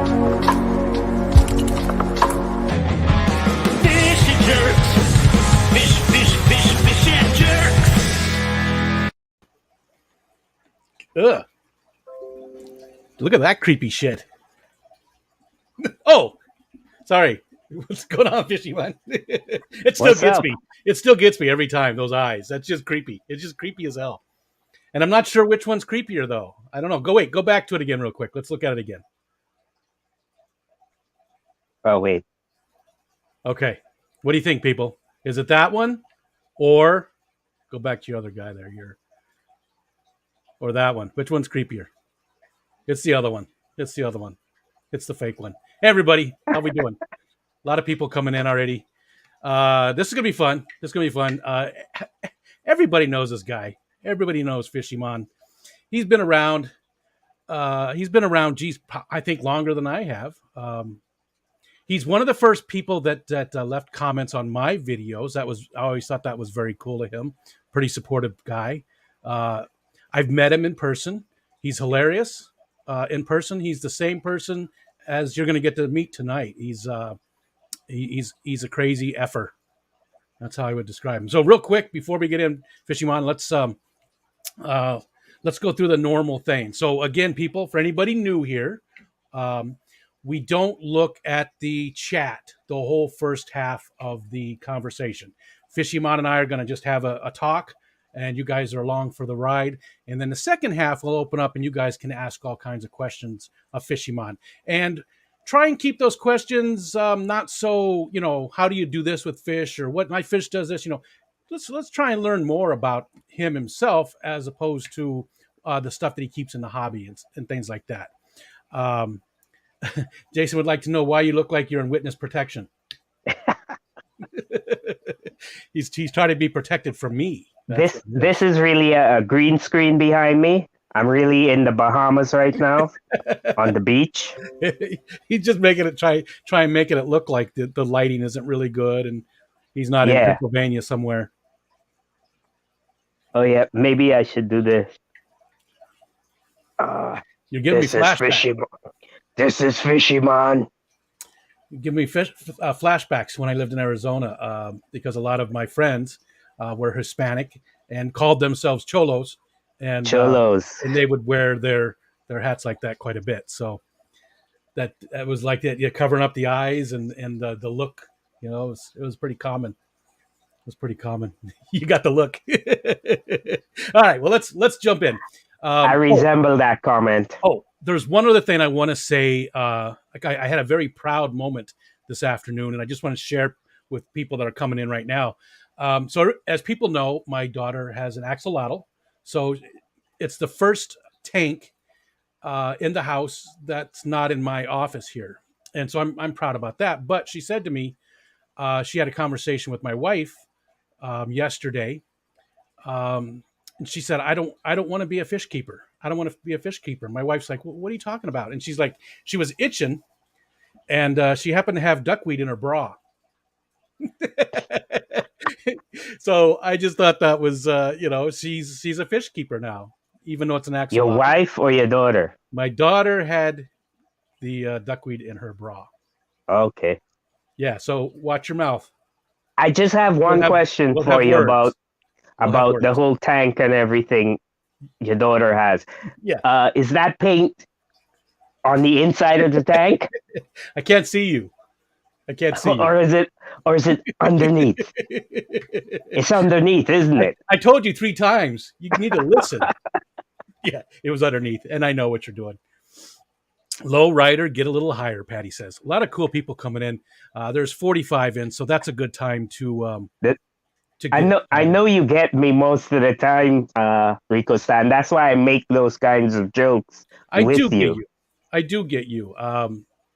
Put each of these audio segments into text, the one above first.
Fish and jerks. Fish and jerks. Ugh. Look at that creepy shit. Oh, sorry. What's going on, Fishiemon? It still What's gets up? me. It still gets me every time, those eyes. That's just creepy. It's just creepy as hell. And I'm not sure which one's creepier, though. I don't know. Go back to it again real quick. Let's look at it again. Oh, wait. Okay. What do you think, people? Is it that one? Or go back to your other guy there. Or that one. Which one's creepier? It's the other one. It's the other one. It's the fake one. Hey, everybody. How we doing? A lot of people coming in already. This is going to be fun. Everybody knows this guy. Everybody knows Fishiemon. He's been around. Geez, I think longer than I have. He's one of the first people that left comments on my videos. I always thought that was very cool of him. Pretty supportive guy. I've met him in person. He's hilarious. In person, he's the same person as you're going to get to meet tonight. He's a crazy effer. That's how I would describe him. So real quick, before we get in, Fishiemon, let's go through the normal thing. So again, people, for anybody new here, we don't look at the chat the whole first half of the conversation. Fishiemon and I are going to just have a talk, and you guys are along for the ride. And then the second half will open up, and you guys can ask all kinds of questions of Fishiemon. And try and keep those questions not so, how do you do this with fish, or what my fish does this, let's try and learn more about him himself as opposed to the stuff that he keeps in the hobby and things like that. Jason would like to know why you look like you're in witness protection. He's trying to be protected from me. This is really a green screen behind me. I'm really in the Bahamas right now on the beach. He's just making it try and making it look like the lighting isn't really good and he's not in Pennsylvania somewhere. Oh yeah, maybe I should do this. You're giving me flashbacks. This is Fishiemon. You give me flashbacks when I lived in Arizona because a lot of my friends were Hispanic and called themselves cholos. And and they would wear their hats like that quite a bit. So that was like that, covering up the eyes and the look. It was pretty common. It was pretty common. You got the look. All right. Well, let's jump in. I resemble that comment. Oh, there's one other thing I want to say. I had a very proud moment this afternoon, and I just want to share with people that are coming in right now. So as people know, my daughter has an axolotl. So it's the first tank in the house that's not in my office here. And so I'm proud about that. But she said to me, she had a conversation with my wife yesterday. And she said, I don't want to be a fish keeper. I don't want to be a fish keeper. My wife's like, well, what are you talking about? And she's like, she was itching and she happened to have duckweed in her bra. So I just thought that was, she's a fish keeper now, even though it's an axolotl. Your wife or your daughter? My daughter had the duckweed in her bra. Okay. Yeah. So watch your mouth. I just have one question for you about the whole tank and everything your daughter has. Yeah. Is that paint on the inside of the tank? I can't see you. I can't see you. Or is it underneath? It's underneath, isn't it? I told you 3 times. You need to listen. Yeah, it was underneath, and I know what you're doing. Low rider, get a little higher, Patty says. A lot of cool people coming in. There's 45 in, so that's a good time to I know you get me most of the time, Rico Stan. That's why I make those kinds of jokes with you. I do get you.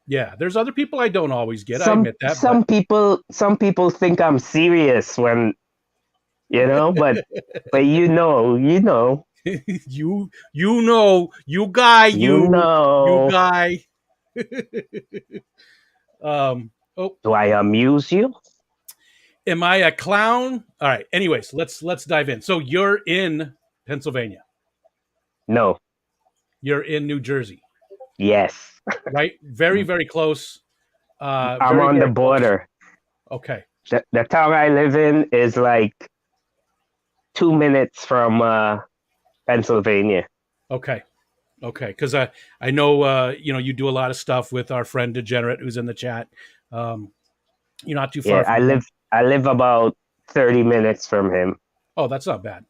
Yeah, there's other people I don't always get. I admit that. Some people think I'm serious when, but you know. you guy. Do I amuse you? Am I a clown? All right. Anyways, let's dive in. So you're in Pennsylvania. No. You're in New Jersey. Yes. right? Very, very close. I'm Very, on the very close. border. Okay. The town I live in is like 2 minutes from Pennsylvania. Okay. Okay. Because I know you do a lot of stuff with our friend Degenerate who's in the chat. Um, you're not too Yeah, far from him. I live about 30 minutes from him. Oh, that's not bad.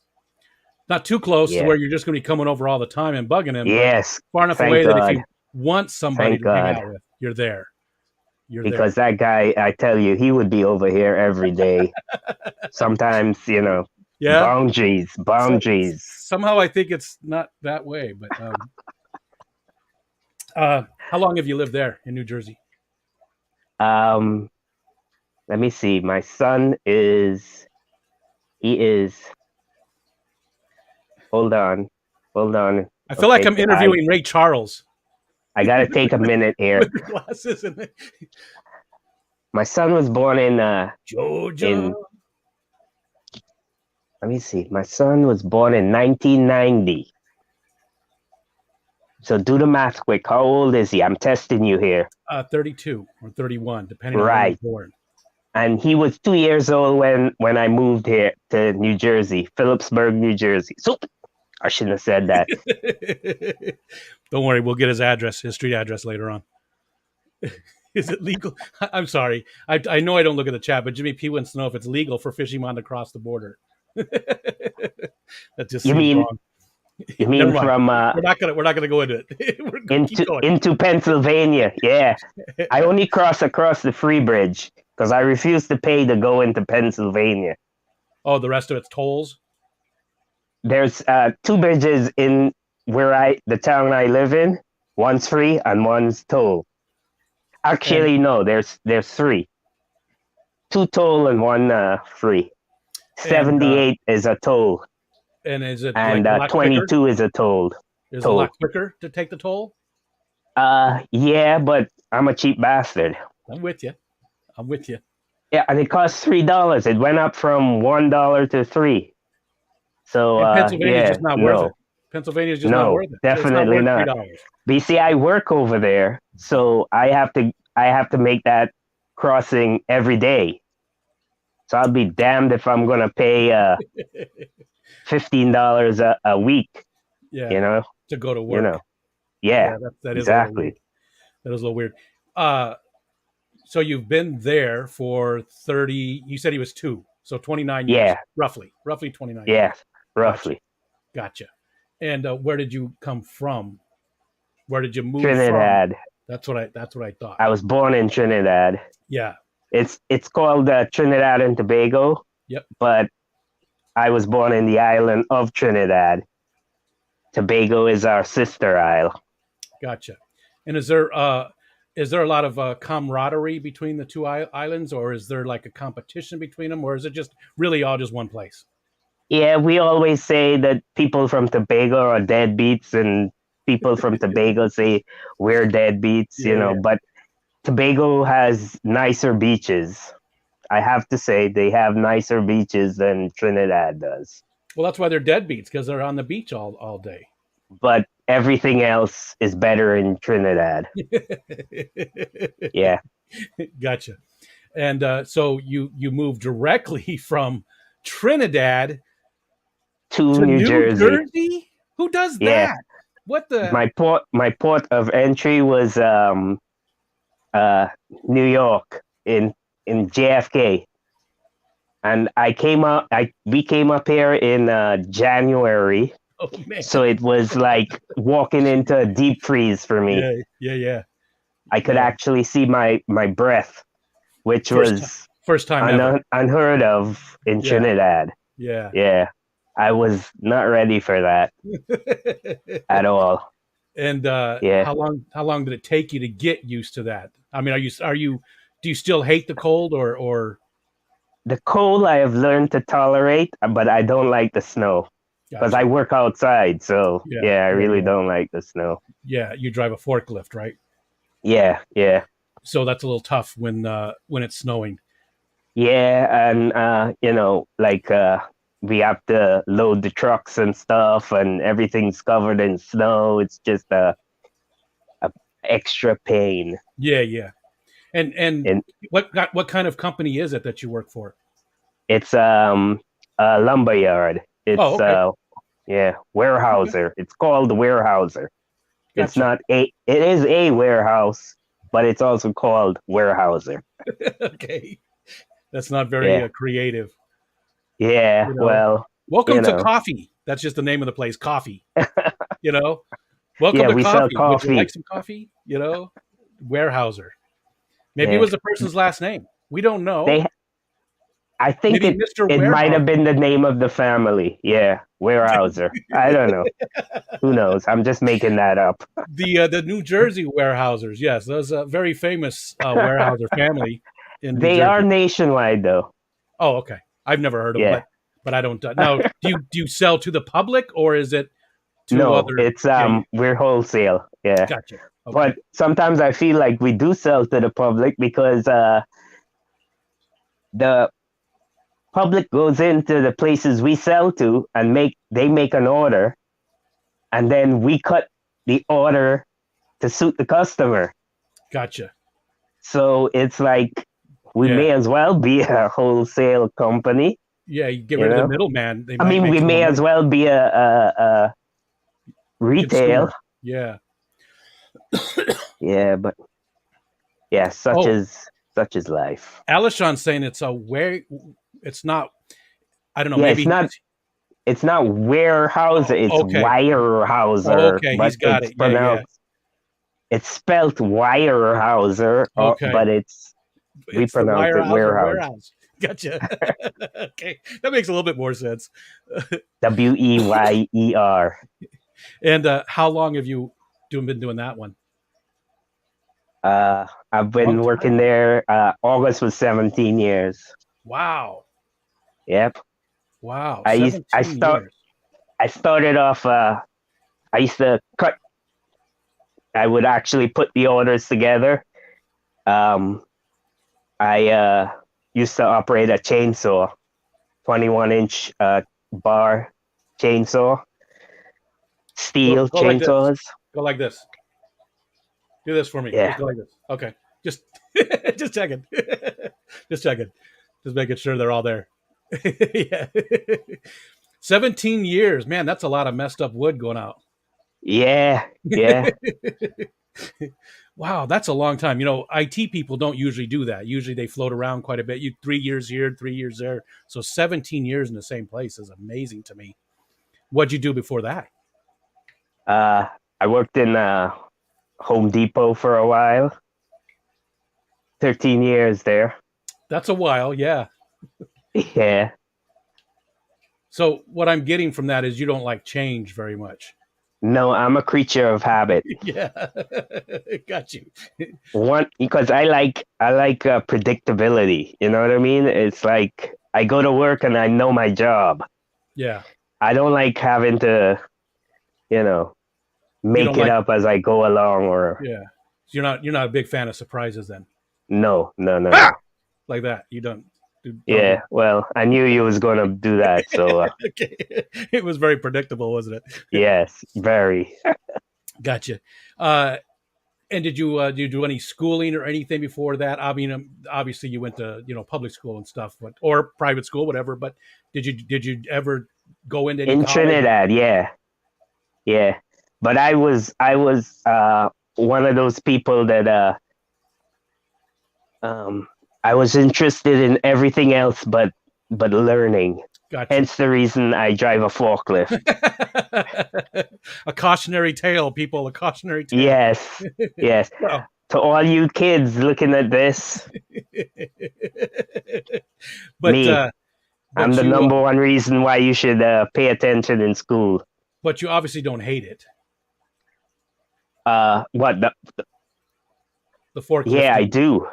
Not too close to Yeah. where you're just going to be coming over all the time and bugging him, but Yes. far enough Thank away that if God. you want somebody Thank to hang God. out with, you're there. You're Because there. that guy, I tell you, he would be over here every day. Sometimes, Yeah. boundaries, So, boundaries. somehow I think it's not that way, but how long have you lived there in New Jersey? Um, Let me see. My son he is, hold on, hold on. I feel like Okay, I'm interviewing Ray Charles I gotta take a minute here. with the glasses and My son was born Georgia. let me see. My son was born in 1990. So do the math quick. How old is he? I'm testing you here. 32 or 31, depending on when he was Right. born. And he was 2 years old when I moved here to New Jersey, Phillipsburg, New Jersey. So I shouldn't have said that. Don't worry, we'll get his street address later on. Is it legal? I'm sorry. I know I don't look at the chat, but Jimmy P wants to know if it's legal for Fishiemon to cross the border. That just You seems mean wrong. you Never mean mind. from We're not gonna go into it. We're gonna keep going. into Pennsylvania? Yeah, I only cross across the free bridge because I refuse to pay to go into Pennsylvania. Oh, the rest of it's tolls. There's two bridges in the town I live in. One's free and one's toll. Actually, no. There's three. Two toll and one free. And 78 is a toll, and is it and like a lot 22 quicker? is a toll. Is it a lot quicker to take the toll? Yeah, but I'm a cheap bastard. I'm with you. I'm with you. Yeah, and it costs $3. It went up from $1 to $3. So And Pennsylvania's yeah, just not worth no, it. Pennsylvania's just not worth it. definitely It's not not. worth $3. But you see, I work over there, so I have to make that crossing every day. So I'll be damned if I'm gonna pay $15 a week. Yeah, to go to work. Yeah, that is exactly. a little weird. So you've been there for 30. You said he was 2, so 29 years, roughly 29 years. Yeah, roughly. Gotcha. And where did you come from? Where did you move Trinidad. From? That's what I thought. I was born in Trinidad. Yeah. It's called Trinidad and Tobago. Yep. But I was born in the island of Trinidad. Tobago is our sister isle. Gotcha. And is there a lot of camaraderie between the two islands, or is there like a competition between them, or is it just really all just one place? Yeah, we always say that people from Tobago are deadbeats, and people from Tobago say we're deadbeats, but Tobago has nicer beaches. I have to say they have nicer beaches than Trinidad does. Well, that's why they're deadbeats, because they're on the beach all day. But everything else is better in Trinidad. Yeah. Gotcha. And so you moved directly from Trinidad to New Jersey? Who does that? Yeah. What the? My port of entry was New York in JFK, and we came up here in January. Oh man! So it was like walking into a deep freeze for me. Yeah. I could actually see my breath, which was first time unheard of in Trinidad. Yeah. I was not ready for that at all. And how long did it take you to get used to that? I mean, do you still hate the cold or? The cold I have learned to tolerate, but I don't like the snow because I work outside. So I really don't like the snow. Yeah, you drive a forklift, right? Yeah. So that's a little tough when it's snowing. Yeah, and we have to load the trucks and stuff, and everything's covered in snow. It's just a extra pain. Yeah, yeah. And And what kind of company is it that you work for? it's a lumber yard. Oh, It's okay. yeah, Okay. warehouser. It's called warehouser. It's Gotcha. not a it is a warehouse, but it's also called warehouser. Okay. That's not very Yeah. creative, Yeah, you know. well, Welcome you to know. coffee. That's just the name of the place, coffee, you know. Welcome Yeah, to we sell coffee. Would you like coffee. some coffee? You know, Warehouser. Maybe it Yeah. was the person's last name. We don't know. They I think Maybe it Mr. it might have Warehouse. been the name of the family. Yeah, warehouser. I don't know. Who knows? I'm just making that up. The New Jersey Warehousers. Yes, those very famous Warehouser family in New They are Jersey. nationwide though. Oh, okay. I've never heard of them, Yeah. but I don't. Now, do you sell to the public or is it to No, other? it's Yeah, we're wholesale. Yeah. gotcha. Okay, But sometimes I feel like we do sell to the public because the public goes into the places we sell to and make an order, and then we cut the order to suit the customer. gotcha. So it's like we Yeah, may as well be a wholesale company, yeah. You get you rid of the know. middleman, they I might mean, make we some more may as money. well be a retail. Consumer. Yeah. Yeah, but yeah, Oh, such is life. Alishon's saying it's a where. It's not. I don't know. Yeah, Maybe he's. it's not warehouser, it's Oh, okay. wirehouser, Okay, but he's got it. Yeah, yeah. it's spelt wirehouser, Okay. but we It's the pronounce it Wirehouser warehouse. warehouse. Gotcha. Okay, that makes a little bit more sense. Weyer. And how long have you been doing that one? I've Long been working time. there. August was 17 years. Wow. Yep. Wow. I used 17 years. I started off. I used to cut. I would actually put the orders together. Um, I used to operate a chainsaw, 21-inch bar chainsaw, steel Go like this. chainsaws. Go like this. Do this for me. Just Yeah. go like this. Okay. Just just checking. Just checking. Just making sure they're all there. Yeah. 17 years. Man, that's a lot of messed up wood going out. Yeah. Yeah. Wow, that's a long time. You know, IT people don't usually do that. Usually they float around quite a bit. You 3 years here, 3 years there. So 17 years in the same place is amazing to me. What'd you do before that? I worked in Home Depot for a while. 13 years there. That's a while, yeah. Yeah. So what I'm getting from that is you don't like change very much. No, I'm a creature of habit. Yeah, got you. One because I like predictability. You know what I mean? It's like I go to work and I know my job. Yeah, I don't like having to, you know, you don't make it like. up as I go along or Yeah, so you're not a big fan of surprises then, no, no, no, no. like that. You don't do Yeah, well, I knew you was gonna do that, so that. Okay, it was very predictable, wasn't it? yes, very. Gotcha. And did you do any schooling or anything before that? I mean, obviously you went to public school and stuff, but or private school, whatever. But did you ever go into any In college? Trinidad, yeah, yeah. But I was one of those people that um I was interested in everything else but learning. Gotcha. Hence the reason I drive a forklift. A cautionary tale, people. A cautionary tale. Yes, yes. Well, To all you kids looking at this, but me, uh, I'm but the you number one reason why you should pay attention in school. but you obviously don't hate it. What? The Yeah, I forklifting. do.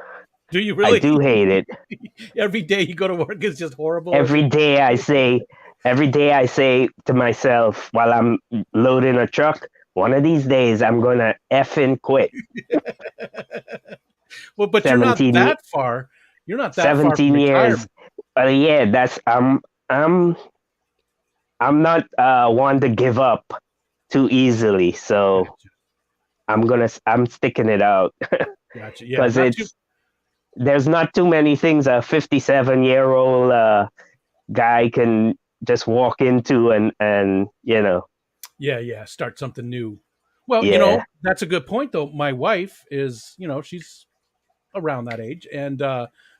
Do you I really? do hate it. Every day you go to work is just horrible. Every day I say to myself while I'm loading a truck, one of these days I'm gonna effing quit. Well, but you're not 17, that far. You're not that far from 17 years. retirement. Yeah, that's I'm I'm not one to give up too easily. So I'm sticking it out Gotcha. Yeah, because not too. there's not too many things a 57-year-old guy can just walk into and Yeah, yeah. Start something new. Well, yeah. that's a good point, though. My wife is, she's around that age, and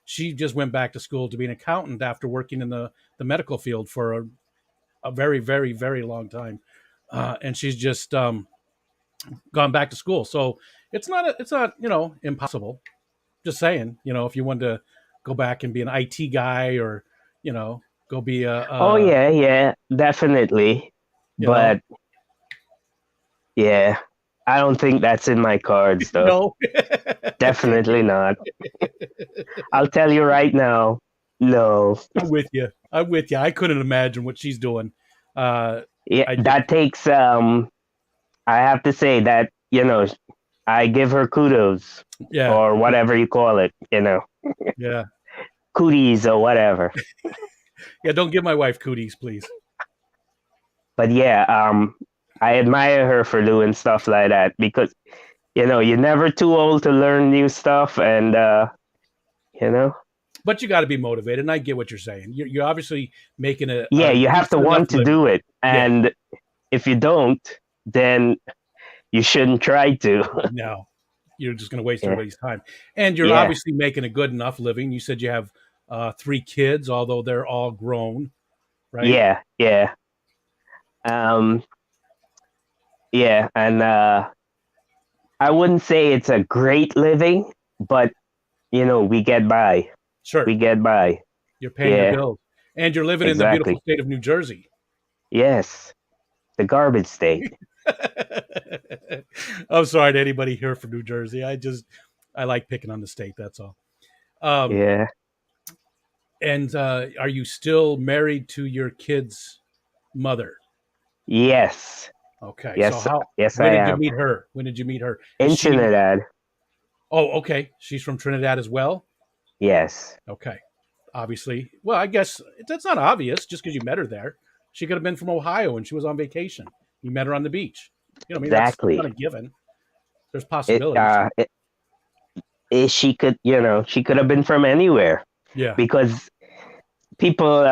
she just went back to school to be an accountant after working in the medical field for a very, very, very long time, and she's just gone back to school. So it's not impossible. Just saying, if you wanted to go back and be an IT guy, or go be Oh yeah, yeah, definitely. you know But yeah, I don't think that's in my cards though. no. Definitely not. I'll tell you right now. No. I'm with you. I'm with you. I couldn't imagine what she's doing. Uh, Yeah, I just that takes I have to say that, I give her kudos yeah, or whatever you call it, yeah, cooties or whatever. yeah. Don't give my wife cooties, please. But yeah, I admire her for doing stuff like that because, you're never too old to learn new stuff and, you know, But you got to be motivated, and I get what you're saying. You're obviously making yeah, a you have to decent enough want to living. do it. Yeah. And if you don't, then you shouldn't try to. No, you're just going to waste Yeah. everybody's time. And you're Yeah. obviously making a good enough living. You said you have 3 kids, although they're all grown, right? Yeah. Yeah. Um, yeah. And I wouldn't say it's a great living, but, we get by. Sure. We get by. You're paying your Yeah. bills, and you're living in the beautiful Exactly. state of New Jersey. Yes. The garbage state. I'm sorry to anybody here from New Jersey. I like picking on the state. That's all. Um, Yeah. and are you still married to your kid's mother? Yes. Okay. So Yes. how? Yes, When I did you am. meet her? When did you meet her? Is In she? Trinidad. Oh, okay. She's from Trinidad as well. Yes. Okay. Obviously. Well, I guess that's not obvious just because you met her there. She could have been from Ohio and she was on vacation. You met her on the beach. I mean, that's not Exactly. a given. There's It, possibilities. uh, it, she could have been from anywhere Yeah. because people,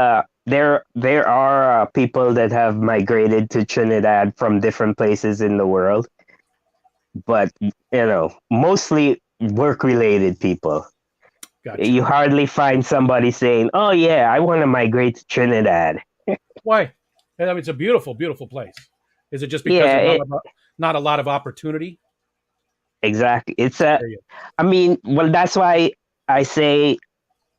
there are people that have migrated to Trinidad from different places in the world, but, mostly work related people. Gotcha. You hardly find somebody saying, "Oh yeah, I want to migrate to Trinidad." Why? I mean, it's a beautiful, beautiful place. Is it just because Yeah, there's not a lot of opportunity? exactly. There you I mean, well, that's why I say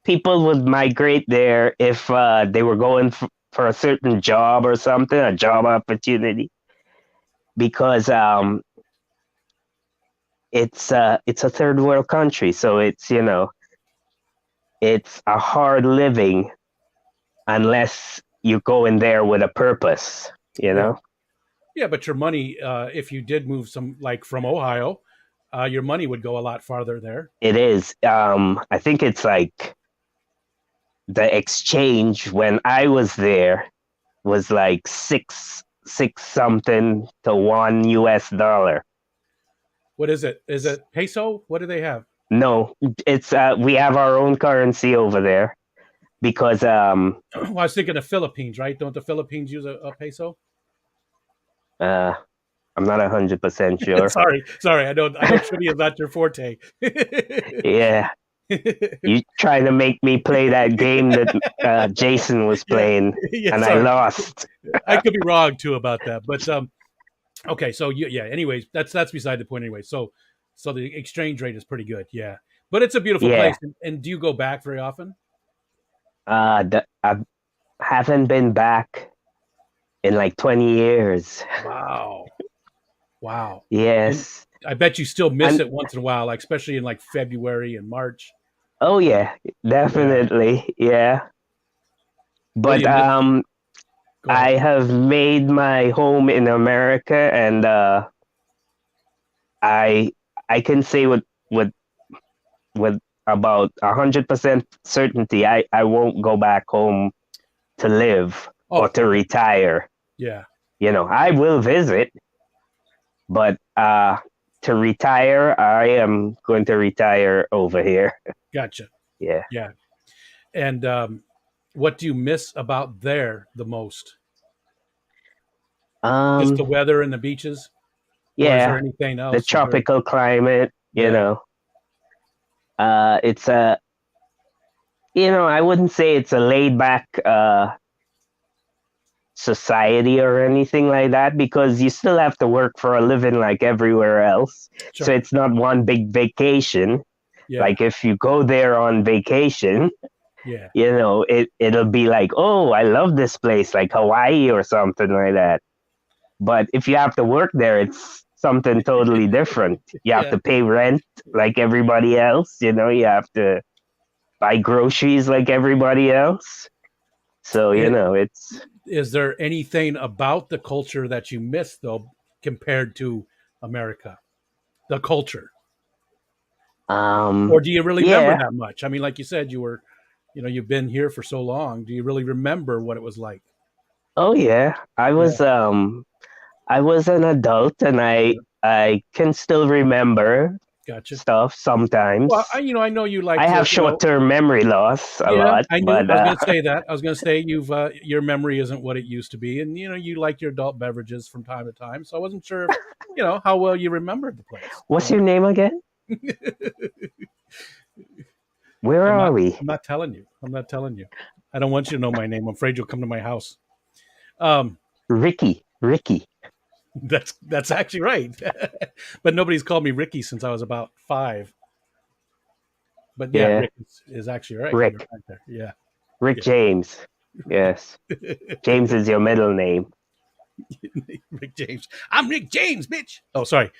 people would migrate there if they were going for a certain job or something, a job opportunity, because it's a third world country, so it's a hard living unless you go in there with a purpose, you Yeah. know. Yeah, but your money, if you did move like from Ohio, your money would go a lot farther there. It is. I think it's like the exchange when I was there was like six something to $1. What is it? Is it peso? What do they have? No, it's we have our own currency over there because Well, I was thinking the Philippines, right? Don't the Philippines use a peso? uh I'm not 100% sure. Sorry. I know trivia is not your forte. Yeah, you trying to make me play that game that Jason was Yeah, playing, yeah. and I Sorry, lost. I could be wrong too about that, but okay. So yeah. Anyways, that's beside the point. Anyway, so the exchange rate is pretty good. Yeah, but it's a beautiful Yeah, place. And do you go back very often? I haven't been back in like 20 years. Wow, wow. And Yes, I bet you still miss and it once in a while, like especially in like February and March. oh yeah, Yeah. definitely, yeah. What do But you miss? Go I ahead. have made my home in America, and I I can say with about 100% certainty, I won't go back home to live or Oh, to okay. retire. Yeah. I will visit, but to retire, I am going to retire over here. Gotcha. Yeah. Yeah. And what do you miss about there the most? Just the Um, weather and the beaches, or is there yeah, anything the else? Is there? tropical climate, Yeah. it's a, I wouldn't say it's a laid back society or anything like that because you still have to work for a living like everywhere else. So Sure. it's not one big vacation. Yeah. Like if you go there on vacation, Yeah. it'll be like, oh, I love this place, like Hawaii or something like that. But if you have to work there, it's something totally different. You have Yeah. to pay rent like everybody else. You have to buy groceries like everybody else. So, It, it's is there anything about the culture that you miss though, compared to America? The culture, or do you really remember yeah. that much? I mean, like you said, you've been here for so long. Do you really remember what it was like? Oh yeah. Yeah. I was an adult and Sure. I can still remember Gotcha. stuff Well, sometimes. I know you like I to, have short-term memory loss a yeah, lot, I knew. but I was going to say that. I was going to say your memory isn't what it used to be, and you like your adult beverages from time to time. So I wasn't sure, if, how well you remembered the place. what's your name again? Where I'm are not. we? I'm not telling you. I'm not telling you. I don't want you to know my name. I'm afraid you'll come to my house. Um, Ricky. Ricky. that's actually right. But nobody's called me Ricky since I was about 5. But yeah, Yeah. Rick is actually right. You're Rick. right there. Yeah. Rick Yeah. James. Yes. James is your middle name. Rick James. I'm Rick James, bitch. Oh, sorry.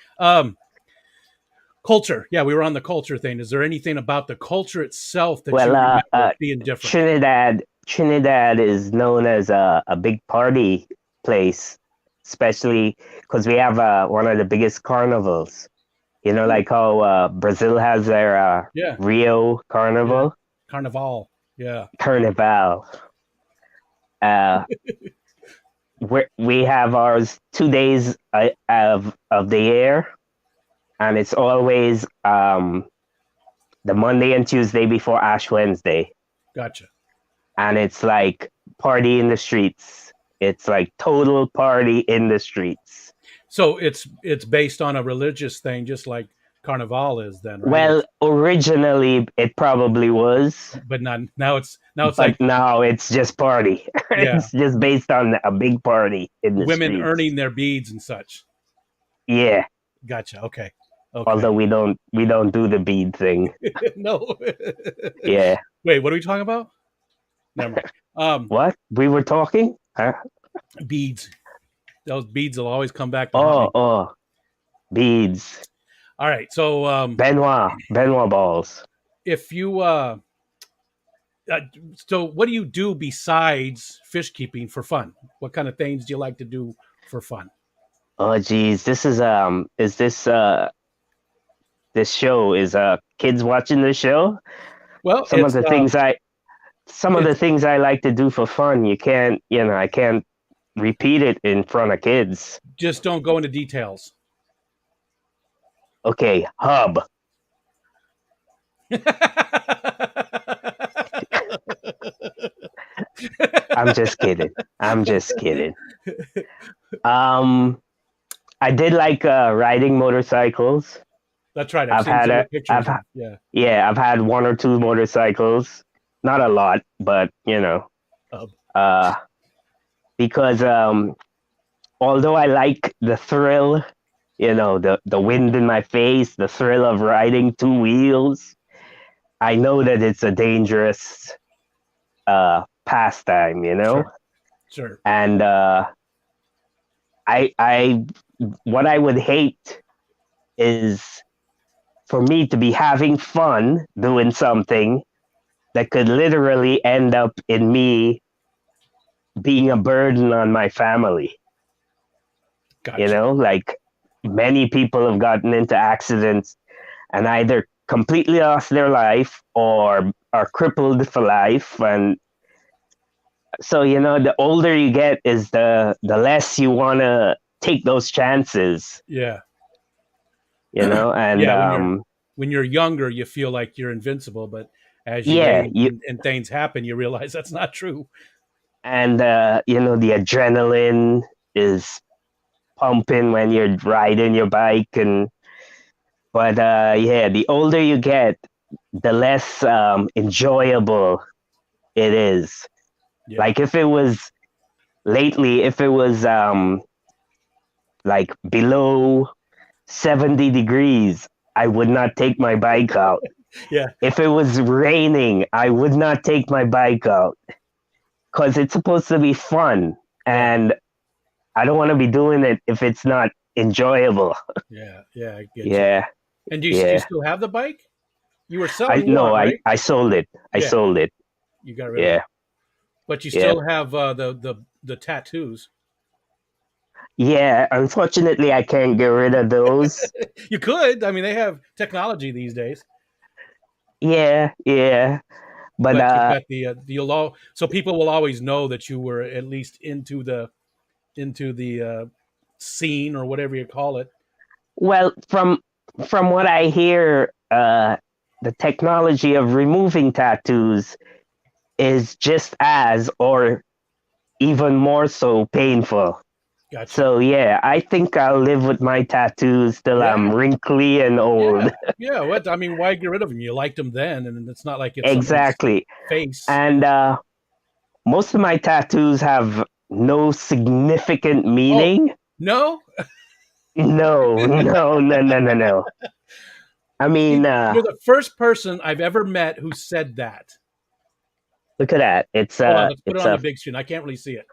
Culture. Yeah, we were on the culture thing. Is there anything about the culture itself that you Well, remember being different? Trinidad is known as a big party place, especially because we have one of the biggest carnivals. Oh, Like how Brazil has their yeah, Rio yeah. Carnival, Carnival. Yeah. Carnival. Uh, we have ours 2 days of the year, and it's always the Monday and Tuesday before Ash Wednesday, Gotcha. and it's like party in the streets. It's like total party in the streets. So it's based on a religious thing, just like Carnival is, then, right? Well, originally it probably was, But not now. It's but like, now it's just party. yeah, It's just based on a big party in the women streets. earning their beads and such. Yeah, Gotcha. Okay. Okay. although we don't do the bead thing. No. Yeah. Wait, what are we talking about? Never mind. What? We were talking? Huh? Beads. Those beads will always come back to haunt me. Oh, beads. All right. So Benoit balls. if you so what do you do besides fish keeping for fun? What kind of things do you like to do for fun? Oh geez, this show is kids watching the show? Well, Some of the things it's I like to do for fun, I can't repeat it in front of kids. just don't go into details. Okay, hub. I'm just kidding. I'm just kidding. Um, I did like riding motorcycles. That's right. I've I've seen had some of a, the pictures. I've And, ha- yeah. yeah, I've had one or two motorcycles. Not a lot, but Uh, uh, because although I like the thrill, the wind in my face, the thrill of riding two wheels, I know that it's a dangerous pastime, sure. Sure. and I what I would hate is for me to be having fun doing something that could literally end up in me being a burden on my family. Gotcha. Like many people have gotten into accidents and either completely lost their life or are crippled for life. And so, the older you get is the less you want to take those chances. Yeah. And Yeah, when you're younger, you feel like you're invincible, but as you yeah, age you and things happen, you realize that's not true. and the adrenaline is pumping when you're riding your bike, and but yeah, the older you get, the less enjoyable it is. Yeah, Like if it was lately, if it was like below 70 degrees, I would not take my bike out. yeah, If it was raining, I would not take my bike out because it's supposed to be fun. yeah, And I don't want to be doing it if it's not enjoyable. yeah, yeah. I get you. Yeah, And do you yeah. still have the bike? You were I selling no, one, I right? I sold it. I Yeah, sold it. you got rid of it, Yeah, but you yeah, still have the tattoos. yeah. Unfortunately, I can't get rid of those. You could. I mean, they have technology these days, Yeah, yeah. But but you've got so people will always know that you were at least into the scene or whatever you call it. well, from what I hear, the technology of removing tattoos is just as or even more so painful. Gotcha. So yeah, I think I'll live with my tattoos till I'm Yeah, wrinkly and yeah, old. yeah. What I mean, why get rid of them? You liked them then, and it's not like it's someone's Exactly. face. And most of my tattoos have no significant Oh meaning. no! No, no, no, no, no, no. I See, mean, you're the first person I've ever met who said that. look at that. Hold on, let's put it It's on the a big screen. I can't really see it.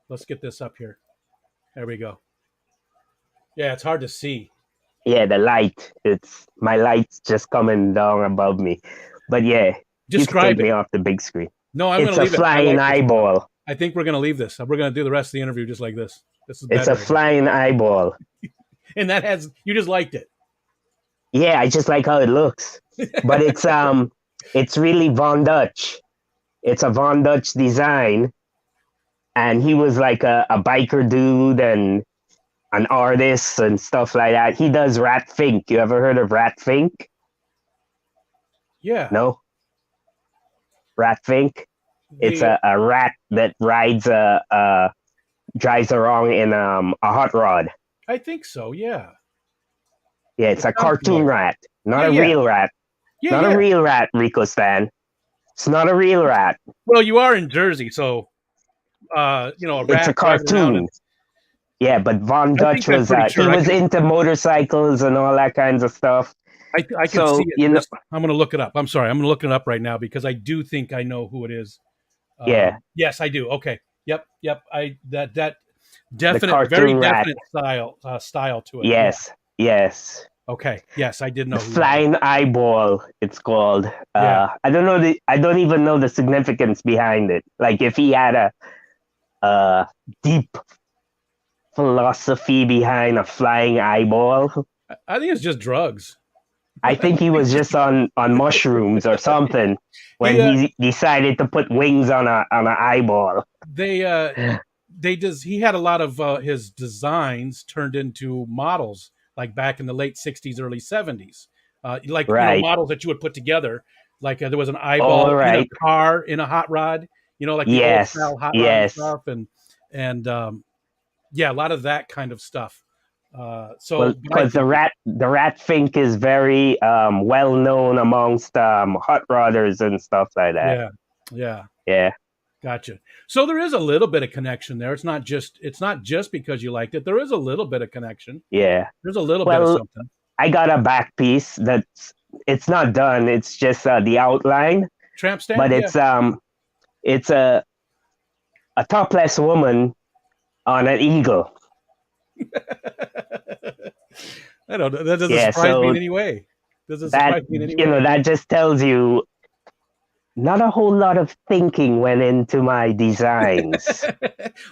Let's get this up here. There we go. Yeah, it's hard to see. yeah, the light. It's my light's just coming down above me. But yeah, you can take Describe it. me off the big screen. No, I'm going It's to a leave it. I flying like this more. eyeball. I think we're going to leave this. We're going to do the rest of the interview just like this. This is It's a better. flying eyeball. And that has you just liked it. Yeah, I just like how it looks. But it's really Von Dutch. It's a Von Dutch design. And he was like a biker dude and an artist and stuff like that. He does Rat Fink. You ever heard of Rat Fink? Yeah. No? Rat Fink? It's The a rat that drives around in a hot rod. I think so. Yeah. Yeah, it's It a sounds cartoon familiar. rat, not Yeah, a yeah. real rat. Yeah, Not a yeah. real rat, Rico Stan. It's not a real rat. Well, you are in Jersey, so a It's a rat driving around, cartoon. and Yeah, but Von I think Dutch I'm was pretty he sure was into motorcycles and all that kinds of stuff. I can see So, it. Just I'm going to look it up. I'm sorry. I'm going to look it up right now because I do think I know who it is. yeah, Yes, I do. Okay. Yep. Yep. That the definite, very cartoon rat. definite style to it. Yeah. Yes, yes. Okay. Yes, I did know The who that was. flying eyeball, it's called. Yeah. I don't even know the significance behind it. Like if he had a deep philosophy behind a flying eyeball. I think it's just drugs. I think he was just on mushrooms or something when He, he decided to put wings on an eyeball. he had a lot of his designs turned into models like back in the late 60s early 70s like Right. models that you would put together like there was an eyeball All in a right. car in a hot rod like the old Yes. style hot rod and Yes. stuff and yeah, a lot of that kind of stuff Well, but I because think the rat fink is very well known amongst hot rodders and stuff like that. yeah, yeah. Yeah. Gotcha. So there is a little bit of connection there. It's not just because you liked it. There is a little bit of connection. Yeah. There's a little bit of Well, something. I got a back piece it's not done. It's just the outline, Tramp stamp. but Yeah. it's a topless woman on an eagle. I don't know. That doesn't Yeah, surprise me so in any way. Doesn't that surprise me in any way. that just tells you not a whole lot of thinking went into my designs.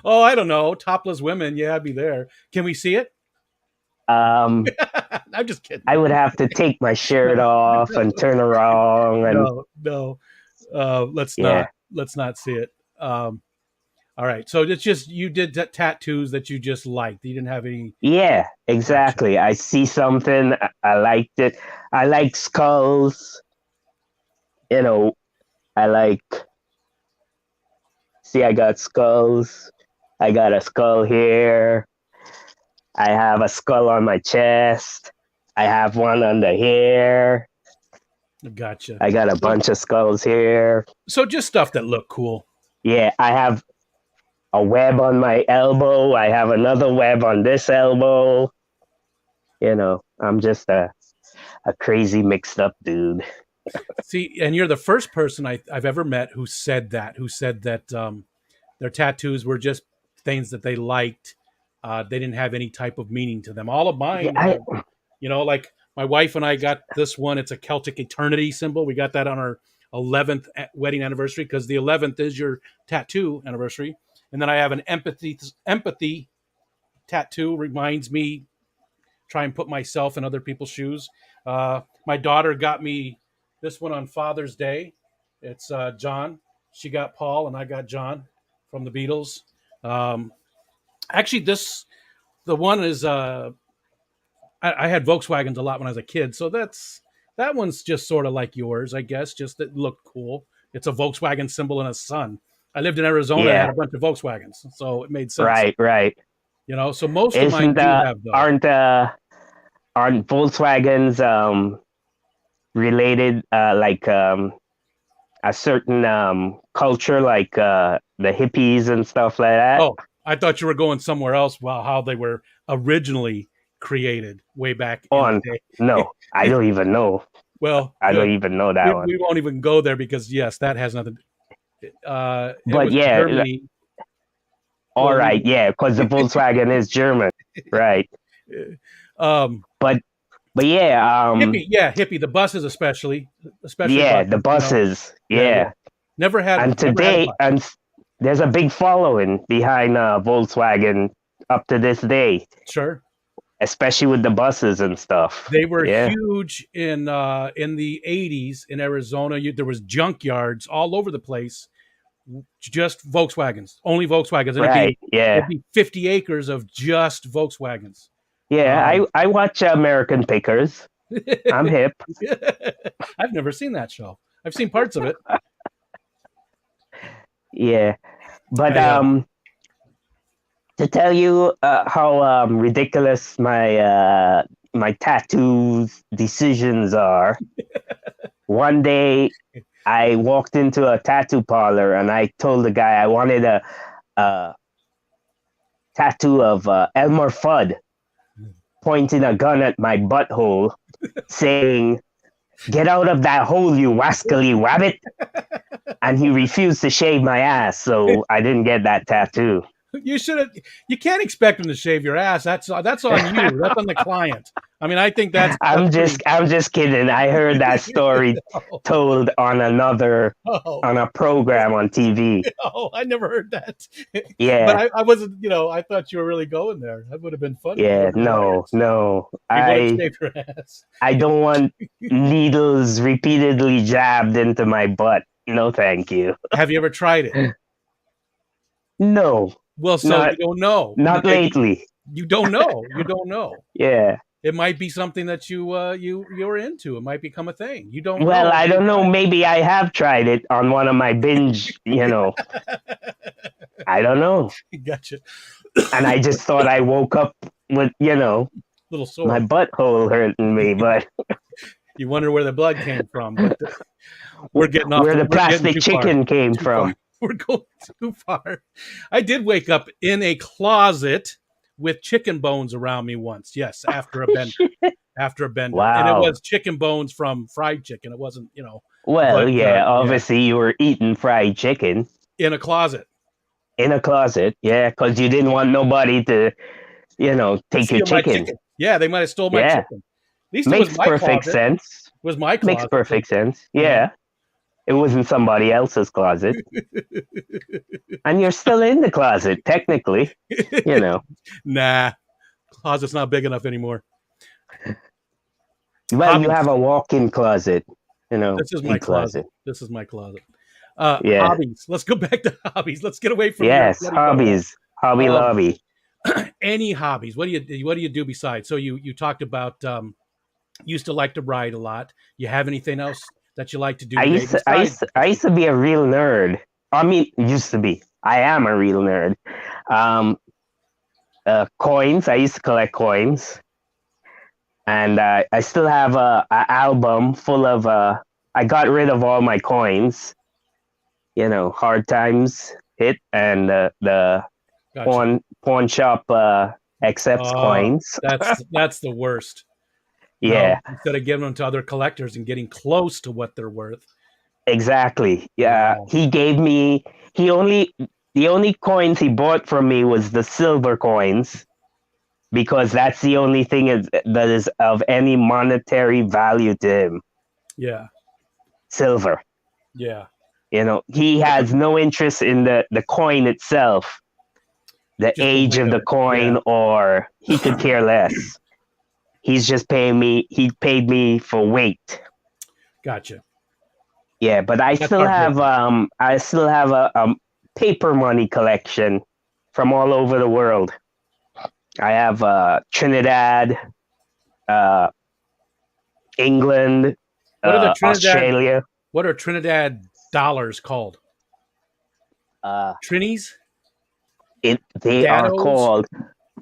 Oh, I don't know. Topless women. Yeah, I'd be there. Can we see it? um, I'm just kidding. I would have to take my shirt off and turn around and No. Let's yeah. not. Let's not see it. All right. So it's just you did tattoos that you just liked. You didn't have any. Yeah, Gotcha. exactly. I see something, I liked it. I like skulls. You know, I like. See, I got skulls. I got a skull here. I have a skull on my chest. I have one under here. Gotcha. I got a So, bunch of skulls here. so just stuff that looked cool. Yeah, I have a web on my elbow. I have another web on this elbow. I'm just a crazy mixed up dude. See, and you're the first person I've ever met who said that. Who said that their tattoos were just things that they liked. They didn't have any type of meaning to them. All of Yeah, mine have, like my wife and I got this one. It's a Celtic eternity symbol. We got that on our 11th wedding anniversary because the 11th is your tattoo anniversary. And then I have an empathy tattoo. Reminds me, try and put myself in other people's shoes. My daughter got me this one on Father's Day. It's John. She got Paul, and I got John from the Beatles. Um, Actually, the one is I had Volkswagens a lot when I was a kid, so that one's just sort of like yours, I guess. Just that looked cool. It's a Volkswagen symbol and a sun. I lived in Arizona. I had yeah, a bunch of Volkswagens, so it made sense. right, right. So most of mine Isn't do have those. aren't Volkswagens related like a certain culture like the hippies and stuff like that? Oh, I thought you were going somewhere else. Well, how they were originally created way back in the On day. no, I don't even know. Well, I don't good. even know that one. We won't even go there because yes, that has nothing. It But was yeah, Germany. all Well, right, yeah, because the Volkswagen is German, right? um, But but yeah, hippie. The buses, especially yeah, the buses. buses, Yeah, yeah. yeah. And Never had a today, bus. there's a big following behind Volkswagen up to this day, Sure, especially with the buses and stuff. they were Yeah, huge in the '80s in Arizona. There was junkyards all over the place, just Volkswagens, only Volkswagens, and right. Yeah, it'd be 50 acres of just Volkswagens. yeah. Um, I watch American Pickers. I'm hip. I've never seen that show. I've seen parts of it. Yeah, but I to tell you how ridiculous my tattoos decisions are. One day I walked into a tattoo parlor and I told the guy I wanted a tattoo of Elmer Fudd pointing a gun at my butthole, saying, "Get out of that hole, you rascally rabbit!" And he refused to shave my ass, so I didn't get that tattoo. You should have. You can't expect him to shave your ass. That's on you. That's on the client. I mean, I think that's pretty. I'm just kidding. I heard that story told on Oh, a program on TV. oh, I never heard that. But Yeah, I wasn't. I thought you were really going there. That would have been funny. yeah, Whoever no, hires. no. He would have shaved your ass. I don't want needles repeatedly jabbed into my butt. No, thank you. Have you ever tried it? No, Well, so not you don't know. not lately. You don't know. You don't know. Yeah. It might be something that you're into. It might become a thing. You don't Well, know. I don't know. Maybe I have tried it on one of my binge. I don't know. Gotcha. And I just thought I woke up with Little sore. my butthole hurting me, but You wonder where the blood came from. But we're getting off. where the We're getting plastic too far. chicken came Too from. far. We're going too far. I did wake up in a closet with chicken bones around me once. Yes, after a bender. After a bender. And it Wow. was chicken bones from fried chicken. It wasn't, Well, but yeah, obviously you were eating fried chicken in a closet. in a closet. Yeah, because you didn't want nobody to, take your Steal my chicken. Yeah, they might have stole my Yeah. chicken. At least it Makes was my perfect closet. sense. It was my Makes closet. perfect sense. Yeah. Yeah. It wasn't somebody else's closet. And you're still in the closet, technically. Nah, closet's not big enough anymore. Well, Hobbies. you have a walk-in closet, This is my big closet. closet. This is my closet. Yeah. Hobbies. Let's go back to hobbies. Let's get away from your Yes. bloody doll. Hobbies. Hobby Um, Lobby. any hobbies? What do you do besides? So you talked about used to like to ride a lot. You have anything else that you like to do today besides I used fishing? to be a real nerd. I mean, used to be. I am a real nerd. Um, Coins. I used to collect coins, and I still have a album full of. I got rid of all my coins. Hard times hit, and the Gotcha. pawn shop accepts Oh, coins. that's the worst. Yeah, Instead of giving them to other collectors and getting close to what they're worth. exactly. Yeah, Yeah. he gave me. He only the only coins he bought from me was the silver coins because that's the only thing that is of any monetary value to him. Yeah. Silver. Yeah. He has no interest in the coin itself, the Just the age weight of of the it. Yeah. coin, or he could care less. He's just paying me. He paid me for weight. Gotcha. Yeah, but That's heartbreaking. I still have a paper money collection from all over the world. I have Trinidad, uh, England, What are the Trinidad Australia. what are Trinidad dollars called? Uh, Trinis? they are Dados? called.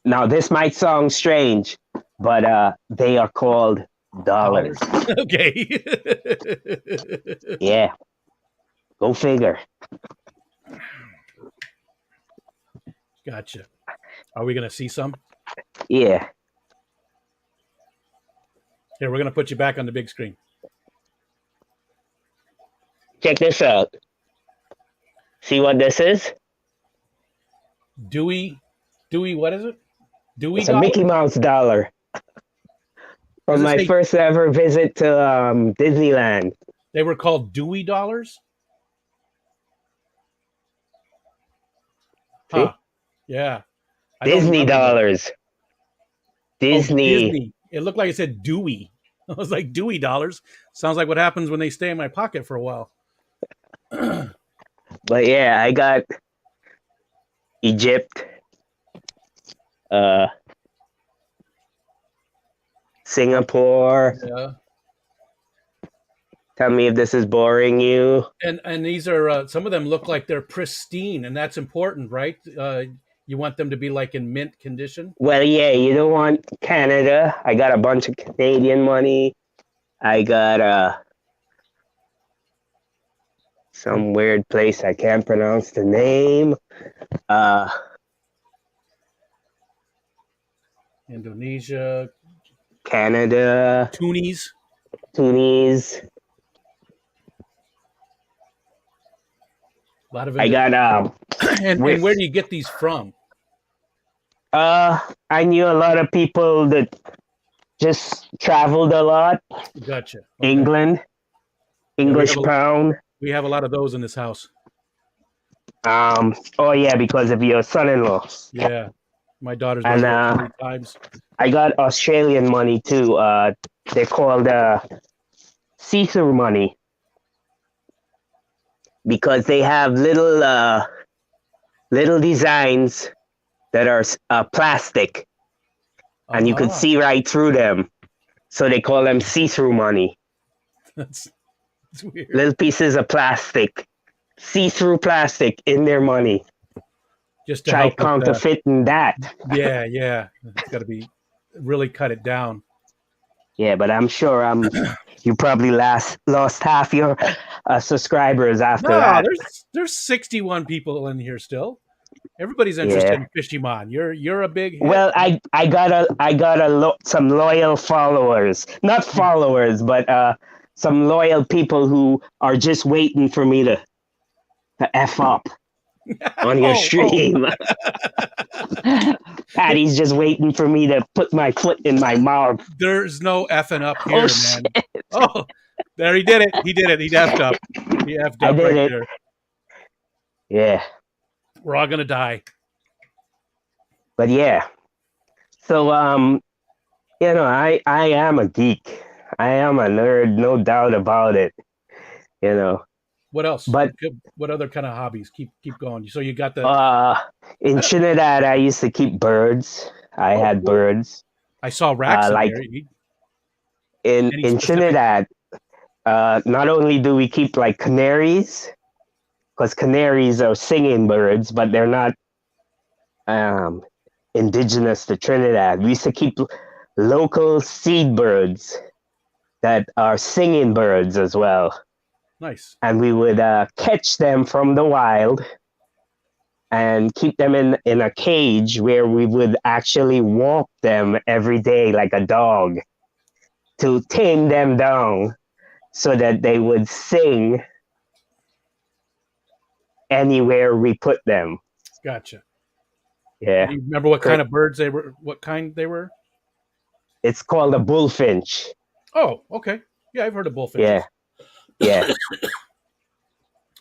Now this might sound strange, but they are called dollars. Dollars? Okay. Yeah, go figure. Gotcha. Are we gonna see some? Yeah, Here, we're gonna put you back on the big screen. check this out. See what this is? Dewey, what is it? Dewey It's a Mickey dollar? Mouse dollar Does from it my say first ever visit to Disneyland. they were called Dewey dollars? Huh. See? Yeah. I don't Disney remember those. dollars. Oh, Disney. Disney. It looked like it said Dewey. I was like, Dewey dollars. Sounds like what happens when they stay in my pocket for a while. But yeah, I got Egypt, uh, Singapore. Yeah. Tell me if this is boring you. And these are some of them look like they're pristine, and that's important, right? You want them to be like in mint condition. Well, yeah, you don't want Canada. I got a bunch of Canadian money. I got some weird place I can't pronounce the name. Uh, Indonesia, Canada, Tunis. Tunis. A lot of I got and where do you get these from? I knew a lot of people that just traveled a lot. Gotcha. Okay. England, Yeah, English pound. we have a lot of those in this house. Oh yeah, because of your son-in-law. Yeah, my daughter's And been there 3 times. I got Australian money too. They're called see-through money because they have little designs that are plastic, and you can Ah, see right through them. So they call them see-through money. that's weird. Little pieces of plastic, see-through plastic in their money. Just to Try help with counterfeiting that. yeah. It's got to be really cut it down. Yeah, but I'm sure you probably lost half your subscribers after No, that. there's 61 people in here still. Everybody's interested Yeah. in Fishiemon. You're a big hit. Well, I got some loyal followers, not followers, but some loyal people who are just waiting for me to f up on your stream. Patty's just waiting for me to put my foot in my mouth. There's no effing up here, Oh, man. shit. Oh, there he did it. He did it. He effed up. He effed I up did right it. there. Yeah, We're all gonna die. but yeah. So I am a geek. I am a nerd, no doubt about it. You know, What else? But What other kind of hobbies? Keep going. So you got the. uh, in I don't- Trinidad, I used to keep birds. I Oh, had cool. birds. I saw racks in Like there. Any in specific? Trinidad, not only do we keep like canaries, because canaries are singing birds, but they're not um, indigenous to Trinidad. We used to keep local seed birds that are singing birds as well. Nice. And we would catch them from the wild and keep them in a cage where we would actually walk them every day like a dog to tame them down so that they would sing anywhere we put them. Gotcha. Yeah. Do you remember what kind of birds they were? What kind they were? It's called a bullfinch. Oh, okay. Yeah, I've heard of Yeah. bullfinches. Yeah.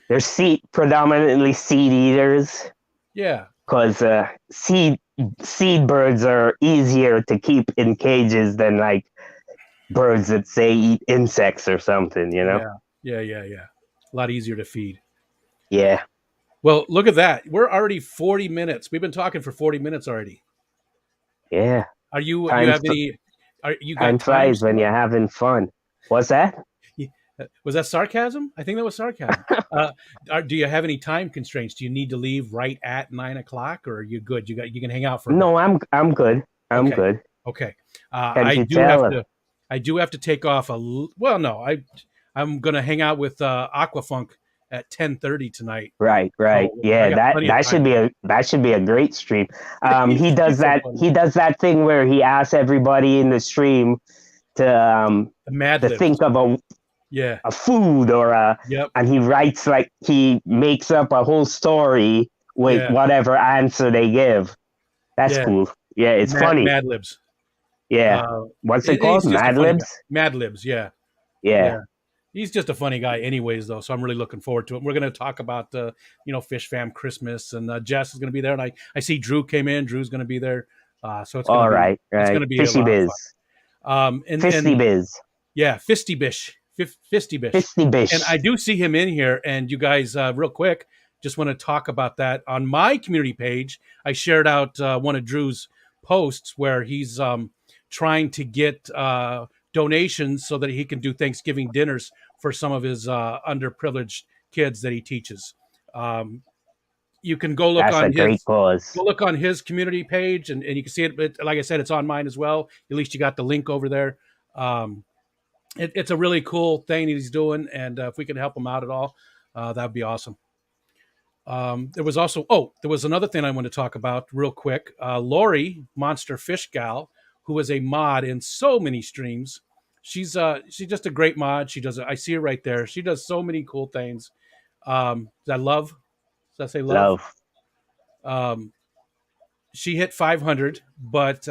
They're predominantly seed eaters Yeah. because seed birds are easier to keep in cages than like birds that say eat insects or something, you know? Yeah. A lot easier to feed. Yeah. Well, look at that. We're already 40 minutes. We've been talking for 40 minutes already. Yeah. Are you Time, have any you time got time flies when still? you're having fun. What's that? Was that sarcasm? I think that was sarcasm. Do you have any time constraints? Do you need to leave right at 9 o'clock, or are you good? You can hang out for a bit. No, I'm good. I'm Okay, good. okay. Can't you tell? I do have to take off well. No, I'm gonna hang out with Aquafunk at 10:30 tonight. Right, So right. I Yeah, got plenty of that time. should be a great stream. He's so funny. He does that thing where he asks everybody in the stream The Mad to Libs. think of Yeah. a food or Yep. and he writes like he makes up a whole story with Yeah. whatever answer they give. That's Yeah. cool. Yeah, it's funny. Mad Libs. Yeah. What's it called? He's just a Mad funny guy. Libs? Mad Libs. Yeah. Yeah. Yeah. He's just a funny guy, anyways. Though, so I'm really looking forward to it. We're going to talk about, Fish Fam Christmas, and Jess is going to be there, and I see Drew came in. Drew's going to be there, so it's going to All be right, it's going right. to be a Fishy lot of biz. fun. Fisty biz. Yeah, Fisty Bish, Fisty Bish, Fisty bish. and I do see him in here. And you guys, real quick, just want to talk about that on my community page. I shared out one of Drew's posts where he's trying to get donations so that he can do Thanksgiving dinners for some of his underprivileged kids that he teaches. You can go look That's a on great cause. his community page, and you can see it. Like I said, it's on mine as well. At least you got the link over there. It's a really cool thing that he's doing, and if we can help him out at all, that would be awesome. There was another thing I want to talk about real quick. Lori, Monster Fish Gal, who is a mod in so many streams. She's just a great mod. She does. I see her right there. She does so many cool things. Does I love? Does I say love? She hit 500, but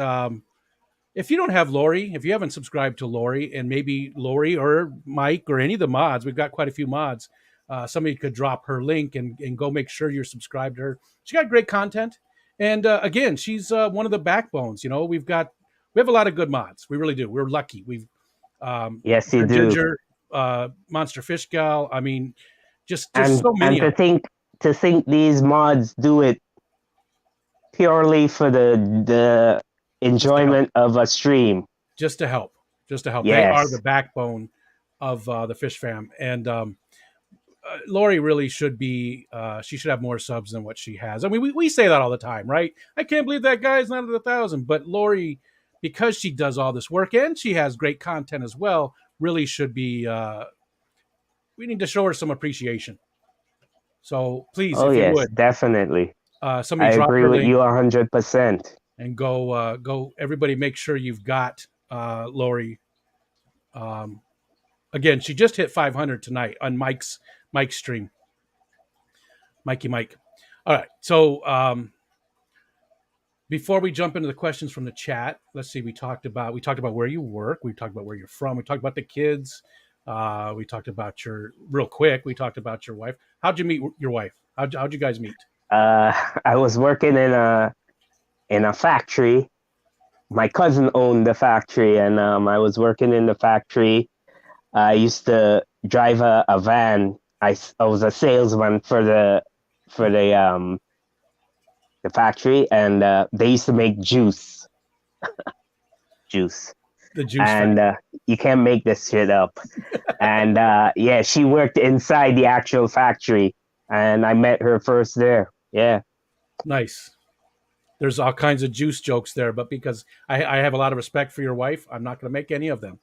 if you don't have Lori, if you haven't subscribed to Lori, and maybe Lori or Mike or any of the mods, we've got quite a few mods. Somebody could drop her link and go make sure you're subscribed to her. She got great content, and again, she's one of the backbones. We have a lot of good mods. We really do. We're lucky. We've Yes, you do. Ginger, Monster Fish Gal. I mean, just so many. And to think these mods do it purely for the enjoyment of a stream. Just to help. Yes. They are the backbone of the Fish Fam, and Lori really should be. She should have more subs than what she has. I mean, we say that all the time, right? I can't believe that guy's not at 1,000, but Lori, because she does all this work and she has great content as well, really should be. We need to show her some appreciation. So please, if you would, definitely. Somebody I drop agree her with link you 100%. and go. Everybody, make sure you've got Lori. Again, she just hit 500 tonight on Mike's stream. Mikey Mike. All right, so before we jump into the questions from the chat, let's see. We talked about where you work. We talked about where you're from. We talked about the kids. We talked about real quick. We talked about your wife. How'd you meet your wife? How'd you guys meet? I was working in a factory. My cousin owned the factory, and I was working in the factory. I used to drive a van I was a salesman for the factory, and they used to make juice, The juice and factory. you can't make this shit up. And yeah, she worked inside the actual factory, and I met her first there. Yeah. Nice. There's all kinds of juice jokes there, but because I have a lot of respect for your wife, I'm not going to make any of them.